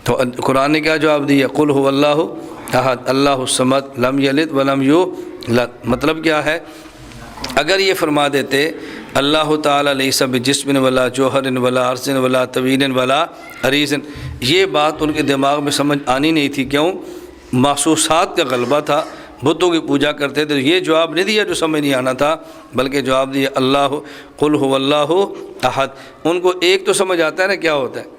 تو قرآن نے کیا جواب دیا؟ قل هو اللہ احد اللہ الصمد لم یلد ولم یولد۔ مطلب کیا ہے؟ اگر یہ فرما دیتے اللہ تعالیٰ لیس بجسم ولا جوہر ولا عرض ولا طویل ولا عریض، یہ بات ان کے دماغ میں سمجھ آنی نہیں تھی۔ کیوں؟ محسوسات کا غلبہ تھا، بتوں کی پوجا کرتے تھے۔ یہ جواب نہیں دیا جو سمجھ نہیں آنا تھا، بلکہ جواب دیا اللہ قل هو اللہ احد۔ ان کو ایک تو سمجھ آتا ہے نا کیا ہوتا ہے،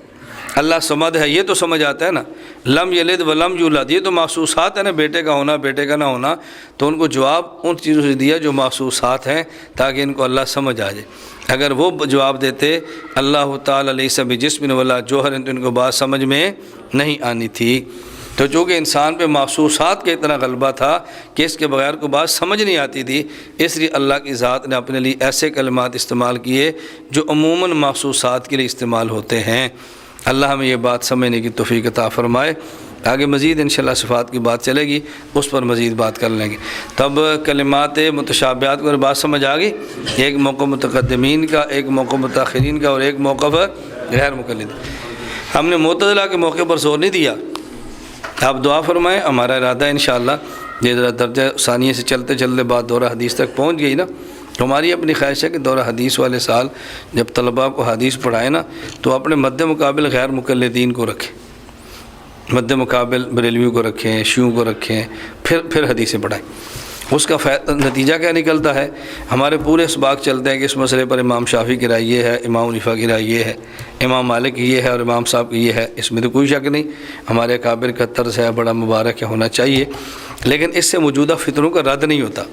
اللہ صمد ہے، یہ تو سمجھ آتا ہے نا۔ لم یلد ولم یولد، یہ تو محسوسات ہے نا، بیٹے کا ہونا بیٹے کا نہ ہونا۔ تو ان کو جواب ان چیزوں سے دیا جو محسوسات ہیں تاکہ ان کو اللہ سمجھ آ جائے۔ اگر وہ جواب دیتے اللہ تعالیٰ لیس بجسم ولا جوہر، تو ان کو بات سمجھ میں نہیں آنی تھی۔ تو چونکہ انسان پہ محسوسات کا اتنا غلبہ تھا کہ اس کے بغیر کو بات سمجھ نہیں آتی تھی، اس لیے اللہ کی ذات نے اپنے لیے ایسے کلمات استعمال کیے جو عموماً محسوسات کے لیے استعمال ہوتے ہیں۔ اللہ ہمیں یہ بات سمجھنے کی توفیق عطا فرمائے۔ آگے مزید انشاءاللہ صفات کی بات چلے گی، اس پر مزید بات کر لیں گے۔ تب کلمات متشابہات کو بات سمجھ آ گئی، ایک موقع متقدمین کا، ایک موقع متاخرین کا، اور ایک موقع غیر مقلد۔ ہم نے معتزلہ کے موقع پر زور نہیں دیا، آپ دعا فرمائیں۔ ہمارا ارادہ ہے انشاءاللہ یہ ذرا درجہ ثانیہ سے چلتے چلتے بات دورہ حدیث تک پہنچ گئی نا، تو ہماری اپنی خواہش ہے کہ دورہ حدیث والے سال جب طلباء کو حدیث پڑھائیں نا تو اپنے مد مقابل غیر مقلدین کو رکھیں، مد مقابل بریلویوں کو رکھیں، شیعوں کو رکھیں، پھر حدیثیں پڑھائیں۔ اس کا نتیجہ کیا نکلتا ہے؟ ہمارے پورے اسباق چلتے ہیں کہ اس مسئلے پر امام شافعی کی رائے یہ ہے، امام حنیفہ کی رائے یہ ہے، امام مالک کی یہ ہے، اور امام صاحب کی یہ ہے۔ اس میں تو کوئی شک نہیں، ہمارے اکابر کا طرز ہے، بڑا مبارک ہے، ہونا چاہیے۔ لیکن اس سے موجودہ فتنوں کا رد نہیں ہوتا،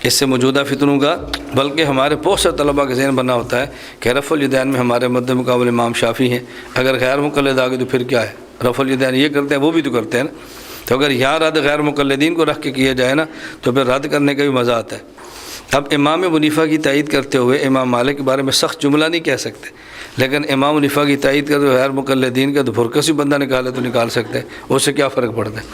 اس سے موجودہ فتنوں کا، بلکہ ہمارے بہت سے طلباء کا ذہن بنا ہوتا ہے کہ رفع الیدین میں ہمارے مد مقابل امام شافعی ہیں، اگر غیر مقلد آ گئے تو پھر کیا ہے؟ رفع الیدین یہ کرتے ہیں، وہ بھی تو کرتے ہیں نا۔ تو اگر یہاں رد غیر مقلدین کو رکھ کے کیا جائے نا تو پھر رد کرنے کا بھی مزہ آتا ہے۔ اب امام حنیفہ کی تائید کرتے ہوئے امام مالک کے بارے میں سخت جملہ نہیں کہہ سکتے، لیکن امام حنیفہ کی تائید کرتے ہوئے غیر مقلدین کا تو بھرکس ہی بندہ نکالے تو نکال سکتے ہیں، اس سے کیا فرق پڑتا ہے؟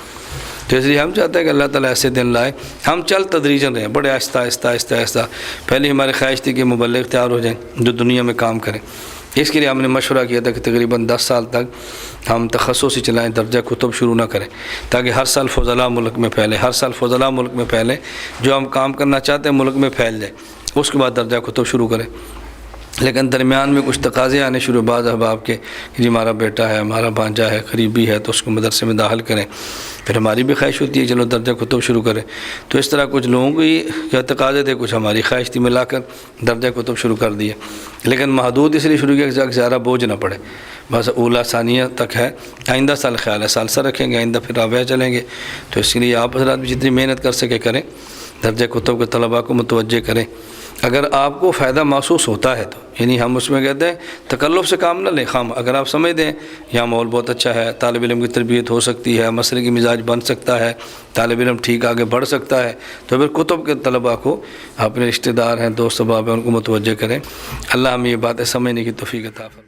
تو اس لیے ہم چاہتے ہیں کہ اللہ تعالیٰ ایسے دن لائے. ہم چل تدریجاً رہے ہیں، بڑے آہستہ آہستہ آہستہ آہستہ. پہلے ہماری خواہش تھی کہ مبلغ تیار ہو جائیں جو دنیا میں کام کریں. اس کے لیے ہم نے مشورہ کیا تھا کہ تقریباً 10 سال تک ہم تخصصی چلائیں، درجہ کتب شروع نہ کریں، تاکہ ہر سال فضلاء ملک میں پھیلے، ہر سال فضلاء ملک میں پھیلے. جو ہم کام کرنا چاہتے ہیں ملک میں پھیل جائے، اس کے بعد درجہ کتب شروع کریں. لیکن درمیان میں کچھ تقاضے آنے شروع بعض احباب کے کہ جی ہمارا بیٹا ہے، ہمارا بھانجا ہے، قریبی ہے، تو اس کو مدرسے میں داخل کریں. پھر ہماری بھی خواہش ہوتی ہے چلو درجہ کتب شروع کریں. تو اس طرح کچھ لوگوں کی تقاضے تھے، کچھ ہماری خواہش تھی، ملا کر درجہ کتب شروع کر دیے. لیکن محدود اس لیے شروع کیا کہ زیادہ بوجھ نہ پڑے. بس اولا ثانیہ تک ہے، آئندہ سال خیال ہے ثالثہ رکھیں گے، آئندہ پھر رابعہ چلیں گے. تو اس کے لیے آپ حضرات بھی جتنی محنت کر سکے کریں، درجہ کتب کے طلباء کو متوجہ کریں. اگر آپ کو فائدہ محسوس ہوتا ہے تو، یعنی ہم اس میں کہتے ہیں تکلف سے کام نہ لیں. خام اگر آپ سمجھ دیں یہاں ماحول بہت اچھا ہے، طالب علم کی تربیت ہو سکتی ہے، مسئلے کی مزاج بن سکتا ہے، طالب علم ٹھیک آگے بڑھ سکتا ہے، تو پھر کتب کے طلباء کو اپنے رشتہ دار ہیں، دوست احباب ہیں، ان کو متوجہ کریں. اللہ ہمیں یہ باتیں سمجھنے کی توفیق عطا فرمائے.